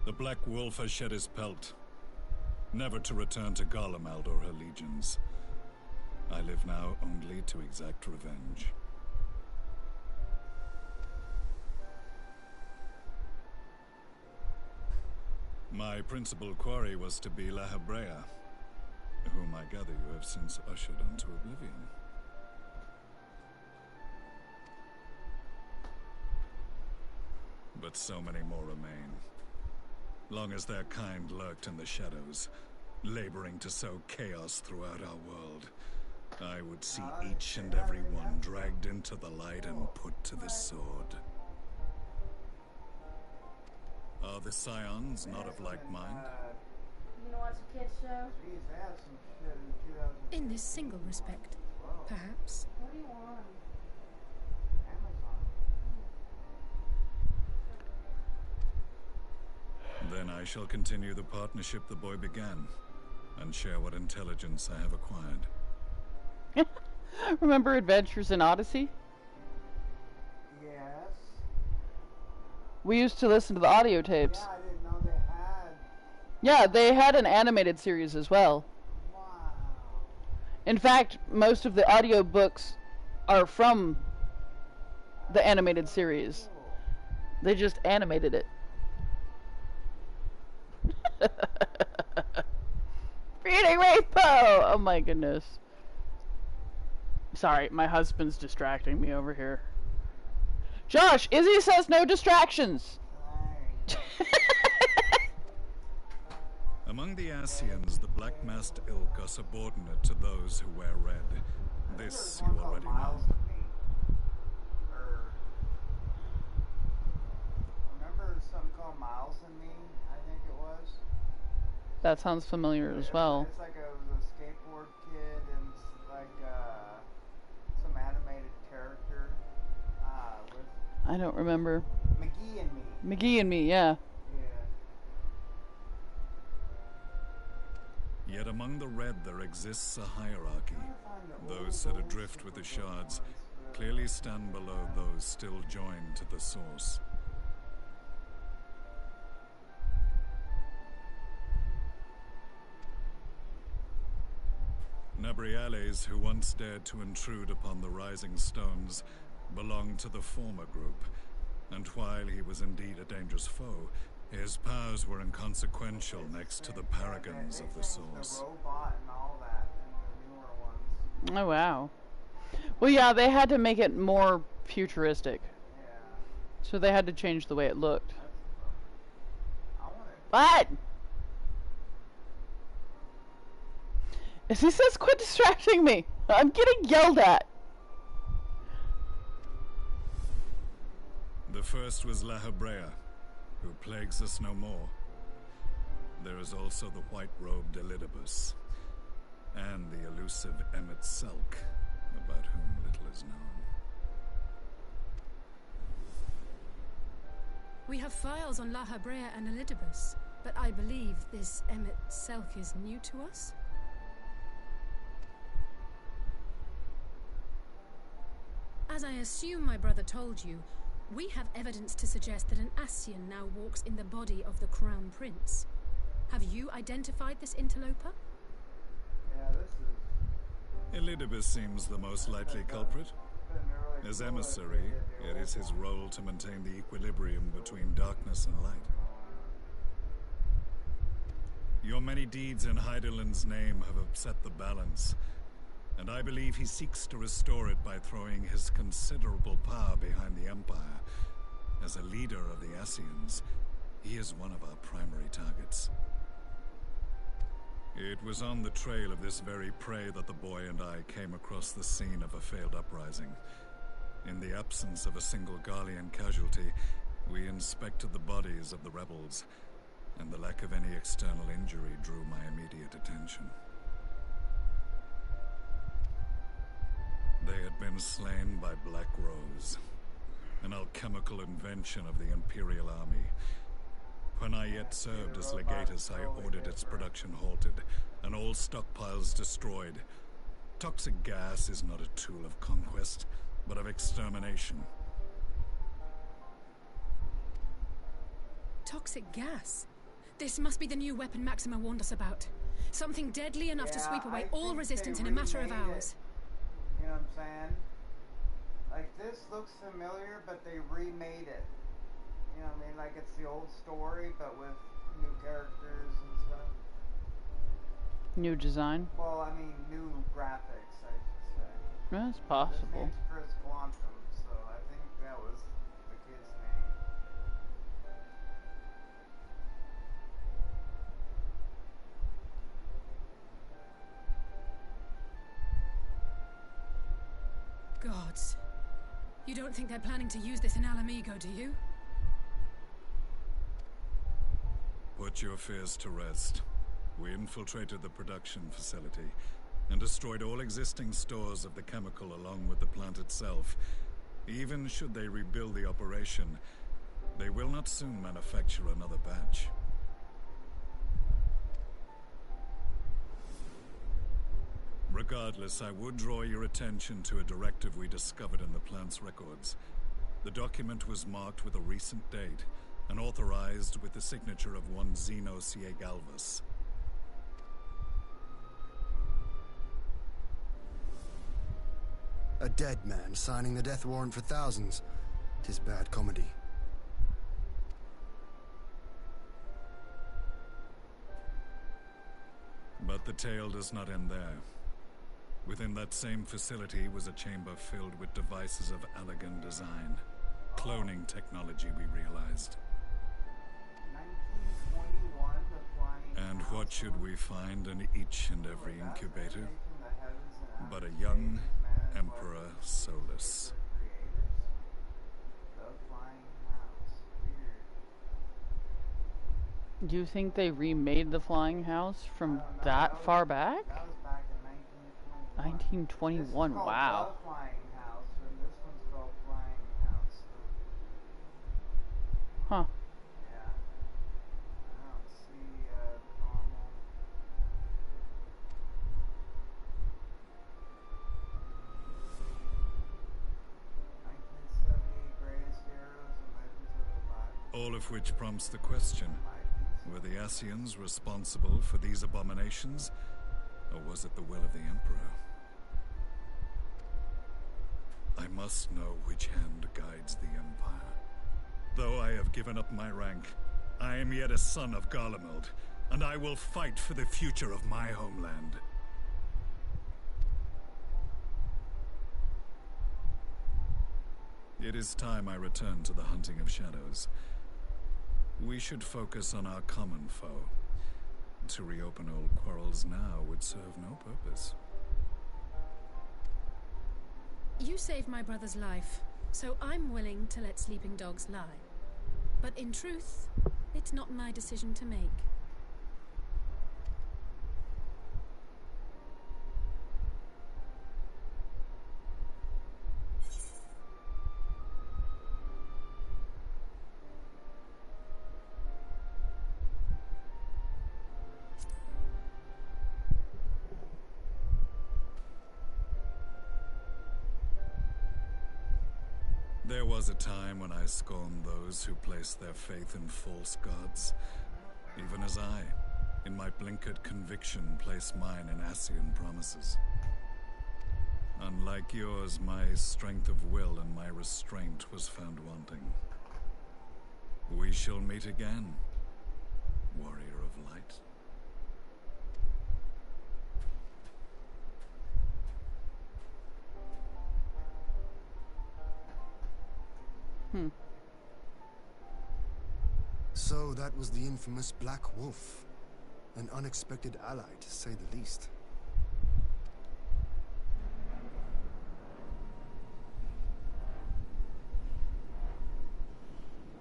The Black Wolf has shed his pelt, never to return to Garlemald or her legions. I live now only to exact revenge. My principal quarry was to be La Habrea, whom I gather you have since ushered into oblivion. but so many more remain. Long as their kind lurked in the shadows, laboring to sow chaos throughout our world, I would see each and every one dragged into the light and put to the sword. Are the Scions not of like mind? You gonna watch a kid's show? In this single respect, perhaps. What do you want? Then I shall continue the partnership the boy began, and share what intelligence I have acquired. Remember Adventures in Odyssey? Yes. We used to listen to the audio tapes. Yeah, I didn't know they had. Yeah, they had an animated series as well. Wow. In fact, most of the audio books are from the animated series. They just animated it. Reading Rainbow! Oh my goodness. Sorry, my husband's distracting me over here. Josh, Izzy says no distractions! Among the Ascians, the black-masked ilk are subordinate to those who wear red. This you already know. Remember something called Miles and Me, I think it was? That sounds familiar as well. It's like it was a skateboard kid and like some animated character with I don't remember. McGee and Me. McGee and Me, yeah. Yet among the red there exists a hierarchy. Those set adrift with the shards clearly stand below those still joined to the source. Nabriales, who once dared to intrude upon the Rising Stones, belonged to the former group, and while he was indeed a dangerous foe, his powers were inconsequential next to the paragons of the Source. Oh wow. Well yeah, they had to make it more futuristic. So they had to change the way it looked. What? He says quit distracting me. I'm getting yelled at. The first was La Hebrea, who plagues us no more. There is also the white-robed Elidibus, and the elusive Emmet Selk, about whom little is known. We have files on La Hebrea and Elidibus, but I believe this Emmet Selk is new to us? As I assume my brother told you, we have evidence to suggest that an Ascian now walks in the body of the Crown Prince. Have you identified this interloper? Yeah, this is... Elidibus seems the most likely culprit. As emissary, it is his role to maintain the equilibrium between darkness and light. Your many deeds in Heidelin's name have upset the balance, and I believe he seeks to restore it by throwing his considerable power behind the Empire. As a leader of the Ascians, he is one of our primary targets. It was on the trail of this very prey that the boy and I came across the scene of a failed uprising. In the absence of a single Garlean casualty, we inspected the bodies of the rebels, and the lack of any external injury drew my immediate attention. They had been slain by Black Rose, an alchemical invention of the Imperial Army. When I yet served as legatus, I ordered its production halted, and all stockpiles destroyed. Toxic gas is not a tool of conquest, but of extermination. Toxic gas? This must be the new weapon Maxima warned us about. Something deadly enough to sweep away all resistance in a matter of hours. You know what I'm saying? Like, this looks familiar, but they remade it. You know what I mean? Like, it's the old story, but with new characters and stuff. New design? Well, I mean, new graphics, I should say. That's possible. His name's Chris Quantum, so I think that was the kid's name. Gods. You don't think they're planning to use this in Alamigo, do you? Put your fears to rest. We infiltrated the production facility and destroyed all existing stores of the chemical along with the plant itself. Even should they rebuild the operation, they will not soon manufacture another batch. Regardless, I would draw your attention to a directive we discovered in the plant's records. The document was marked with a recent date and authorized with the signature of one Zeno Galvas. A dead man signing the death warrant for thousands. 'Tis bad comedy. But the tale does not end there. Within that same facility was a chamber filled with devices of elegant design. Cloning technology, we realized. 1921, the flying And house. what should we find in each and every incubator? From the heavens and But a outer young space, man, Emperor what Solus. creators? The flying house. Weird. Do you think they remade the flying house from that far back? That was back in 1921. 1921, wow. The flying house, and this one's called Flying House. Huh. Yeah. I don't see the normal. Greatest heroes and legends of the Bible. All of which prompts the question, were the Ascians responsible for these abominations, or was it the will of the Emperor? I must know which hand guides the Empire. Though I have given up my rank, I am yet a son of Garlemald, and I will fight for the future of my homeland. It is time I return to the hunting of shadows. We should focus on our common foe. To reopen old quarrels now would serve no purpose. You saved my brother's life, so I'm willing to let sleeping dogs lie. But in truth, it's not my decision to make. There was a time when I scorned those who placed their faith in false gods, even as I, in my blinkered conviction, place mine in Ascian promises. Unlike yours, my strength of will and my restraint was found wanting. We shall meet again, warrior of light. So that was the infamous Black Wolf. An unexpected ally, to say the least.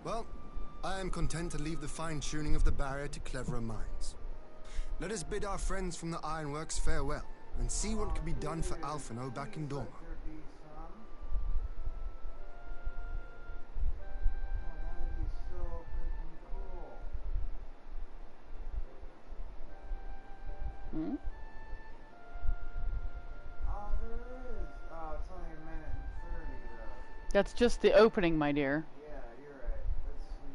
Well, I am content to leave the fine-tuning of the barrier to cleverer minds. Let us bid our friends from the Ironworks farewell, and see what can be done for Alphino back in Dorma. Hmm? Oh, there is. Oh, it's only a minute and 30, though. That's just the opening, my dear. Yeah, you're right. Let's see.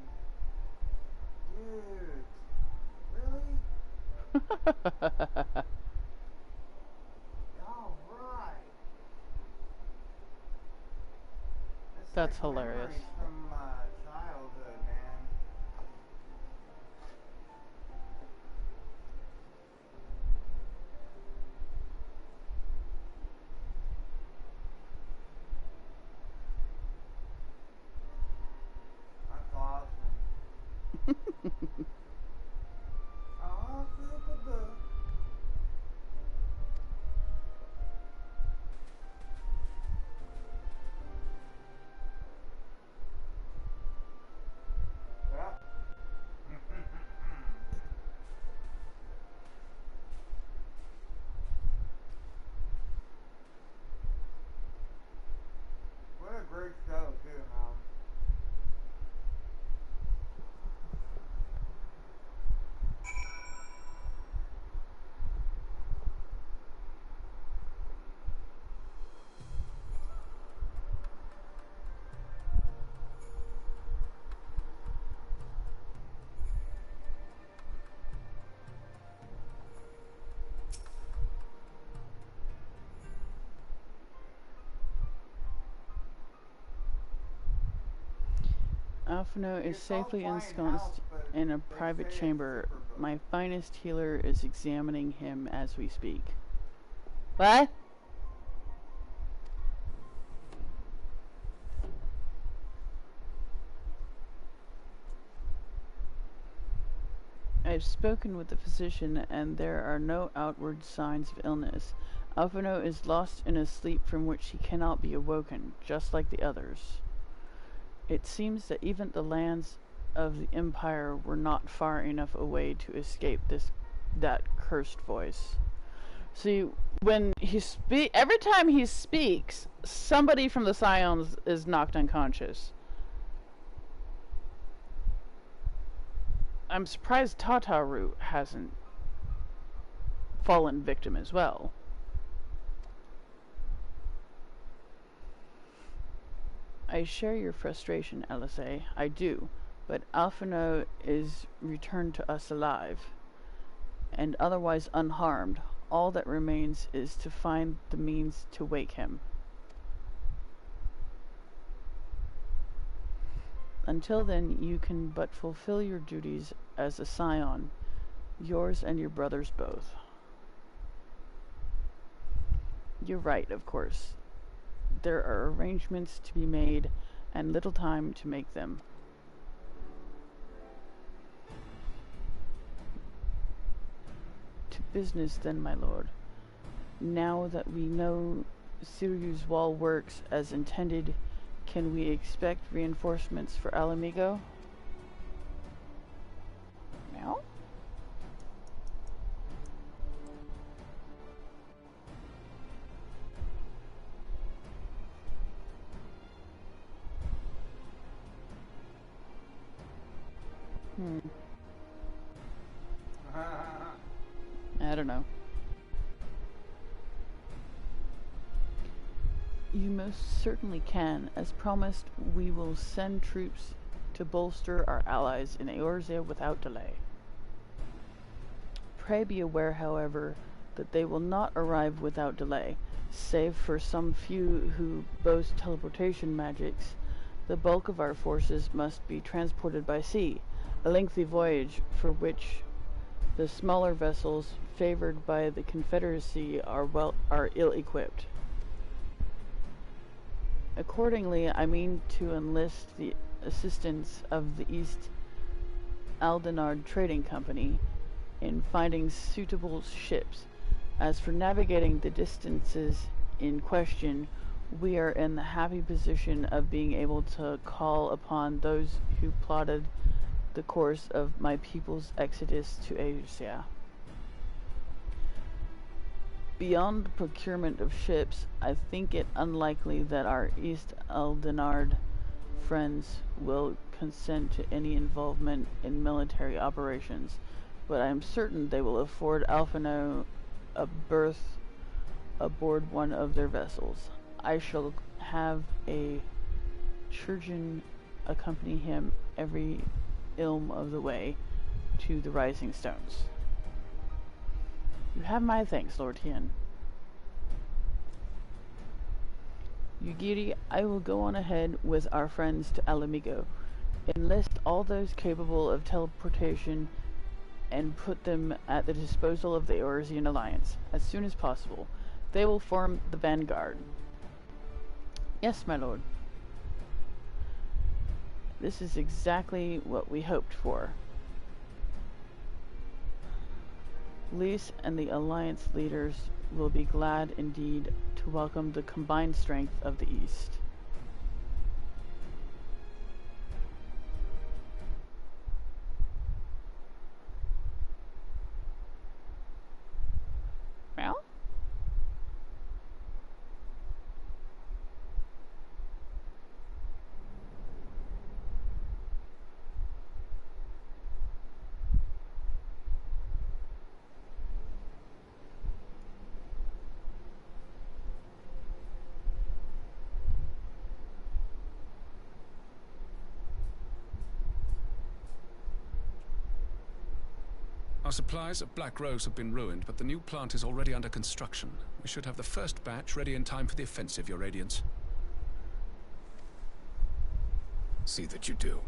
Dude. Really? All right. That's hilarious. Memories from childhood, man. That's awesome. Oh, super. Alphino is safely ensconced in a private chamber. My finest healer is examining him as we speak. What? I've spoken with the physician, and there are no outward signs of illness. Alphino is lost in a sleep from which he cannot be awoken, just like the others. It seems that even the lands of the Empire were not far enough away to escape that cursed voice. See, when every time he speaks, somebody from the Scions is knocked unconscious. I'm surprised Tataru hasn't fallen victim as well. I share your frustration, Alice. I do, but Alphino is returned to us alive, and otherwise unharmed. All that remains is to find the means to wake him. Until then, you can but fulfill your duties as a scion, yours and your brother's both. You're right, of course. There are arrangements to be made, and little time to make them. To business then, my lord. Now that we know Siryu's wall works as intended, can we expect reinforcements for Alamigo? Meow? I don't know. You most certainly can. As promised, we will send troops to bolster our allies in Eorzea without delay. Pray be aware, however, that they will not arrive without delay. Save for some few who boast teleportation magics, the bulk of our forces must be transported by sea, a lengthy voyage for which the smaller vessels favored by the Confederacy are ill-equipped. Accordingly, I mean to enlist the assistance of the East Aldenard Trading Company in finding suitable ships. As for navigating the distances in question, we are in the happy position of being able to call upon those who plotted the course of my people's exodus to Asia. Beyond the procurement of ships, I think it unlikely that our East Aldenard friends will consent to any involvement in military operations, but I am certain they will afford Alphino a berth aboard one of their vessels. I shall have a Churgeon accompany him every ilm of the way to the Rising Stones. You have my thanks, Lord Hien. Yugiri, I will go on ahead with our friends to Alamigo. Enlist all those capable of teleportation and put them at the disposal of the Eorzean Alliance as soon as possible. They will form the vanguard. Yes, my lord. This is exactly what we hoped for. Lys and the Alliance leaders will be glad indeed to welcome the combined strength of the East. Well? Our supplies of Black Rose have been ruined, but the new plant is already under construction. We should have the first batch ready in time for the offensive, Your Radiance. See that you do.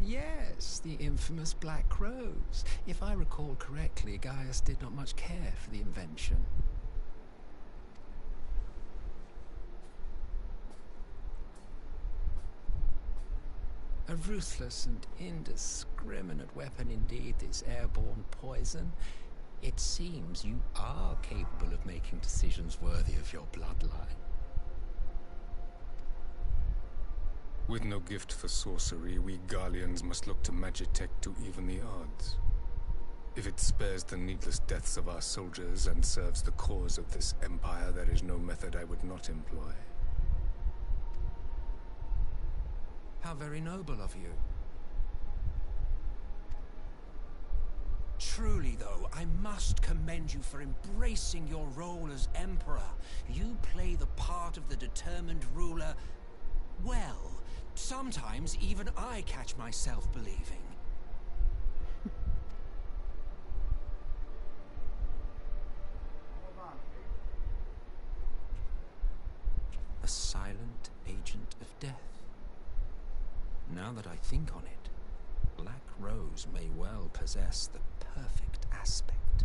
yes, the infamous Black Rose. If I recall correctly, Gaius did not much care for the invention. A ruthless and indiscriminate weapon indeed, this airborne poison. It seems you are capable of making decisions worthy of your bloodline. With no gift for sorcery, we Garleans must look to Magitech to even the odds. If it spares the needless deaths of our soldiers and serves the cause of this empire, there is no method I would not employ. How very noble of you. Truly, though, I must commend you for embracing your role as Emperor. You play the part of the determined ruler well. Sometimes even I catch myself believing. A silent agent of death. Now that I think on it, Black Rose may well possess the perfect aspect.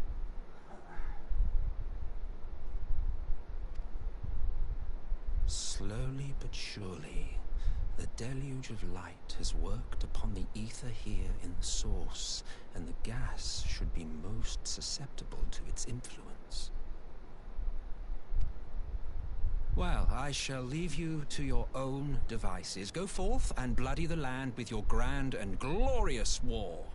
Slowly but surely, the deluge of light has worked upon the ether here in the source, and the gas should be most susceptible to its influence. Well, I shall leave you to your own devices. Go forth and bloody the land with your grand and glorious war.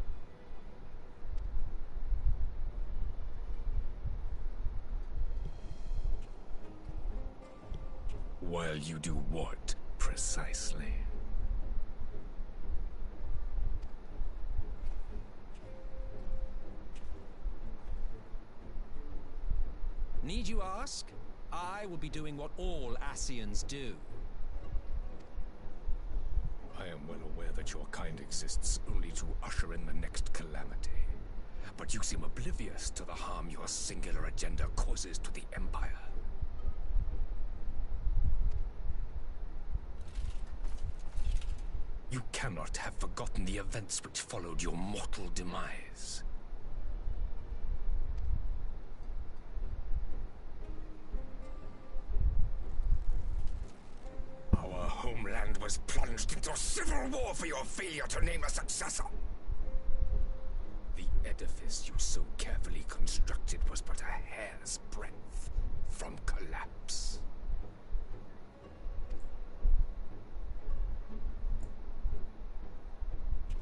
While you do what, precisely? Need you ask? I will be doing what all Ascians do. I am well aware that your kind exists only to usher in the next calamity. But you seem oblivious to the harm your singular agenda causes to the Empire. You cannot have forgotten the events which followed your mortal demise. Our homeland was plunged into civil war for your failure to name a successor. The edifice you so carefully constructed was but a hair's breadth from collapse.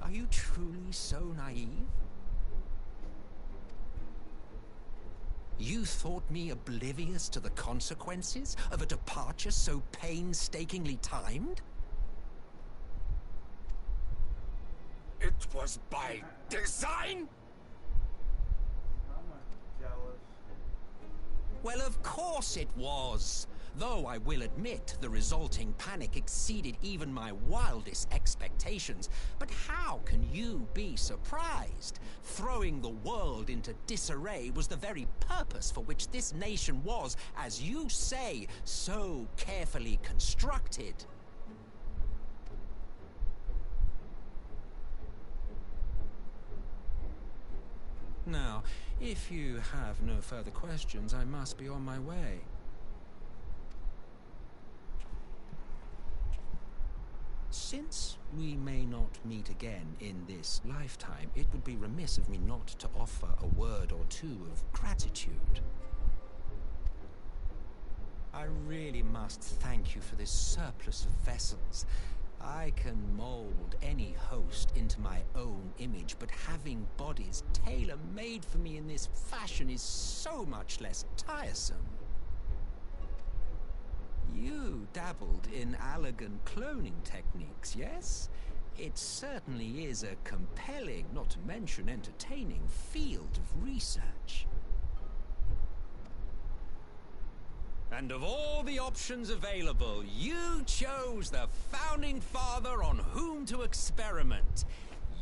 Are you truly so naive? You thought me oblivious to the consequences of a departure so painstakingly timed? It was by design? I'm jealous. Well, of course it was. Though I will admit the resulting panic exceeded even my wildest expectations. But how can you be surprised? Throwing the world into disarray was the very purpose for which this nation was, as you say, so carefully constructed. Now, if you have no further questions, I must be on my way. Since we may not meet again in this lifetime, it would be remiss of me not to offer a word or two of gratitude. I really must thank you for this surplus of vessels. I can mold any host into my own image, but having bodies tailor-made for me in this fashion is so much less tiresome. You dabbled in elegant cloning techniques, yes? It certainly is a compelling, not to mention entertaining, field of research. And of all the options available, you chose the Founding Father on whom to experiment.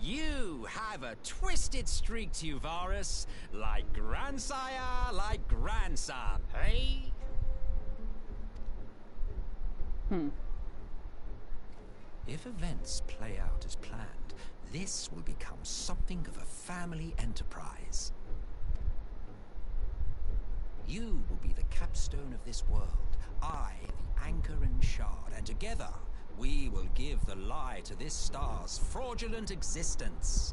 You have a twisted streak to you, Varus, like grandsire, like grandson, hey? If events play out as planned, This will become something of a family enterprise. You will be the capstone of this world, I the anchor and shard, and together we will give the lie to this star's fraudulent existence.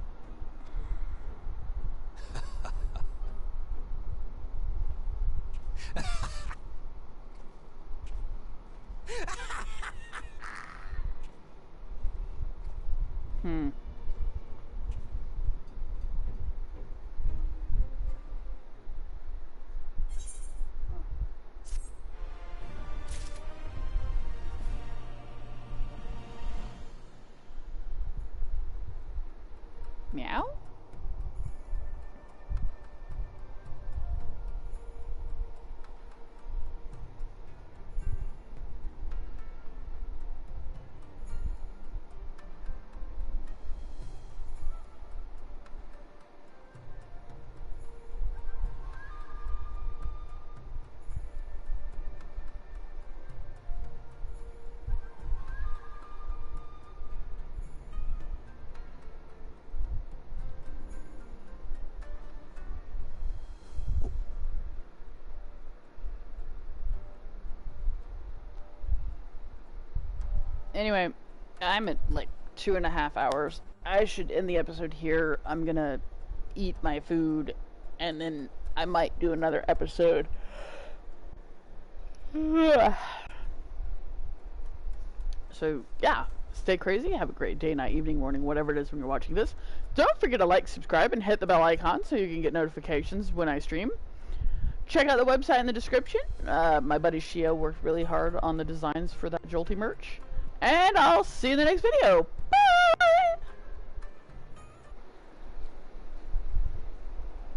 Meow? Anyway, I'm at like 2.5 hours. I should end the episode here. I'm gonna eat my food, and then I might do another episode. So, yeah. Stay crazy. Have a great day, night, evening, morning, whatever it is when you're watching this. Don't forget to like, subscribe, and hit the bell icon so you can get notifications when I stream. Check out the website in the description. My buddy Shia worked really hard on the designs for that Jolty merch. And I'll see you in the next video. Bye!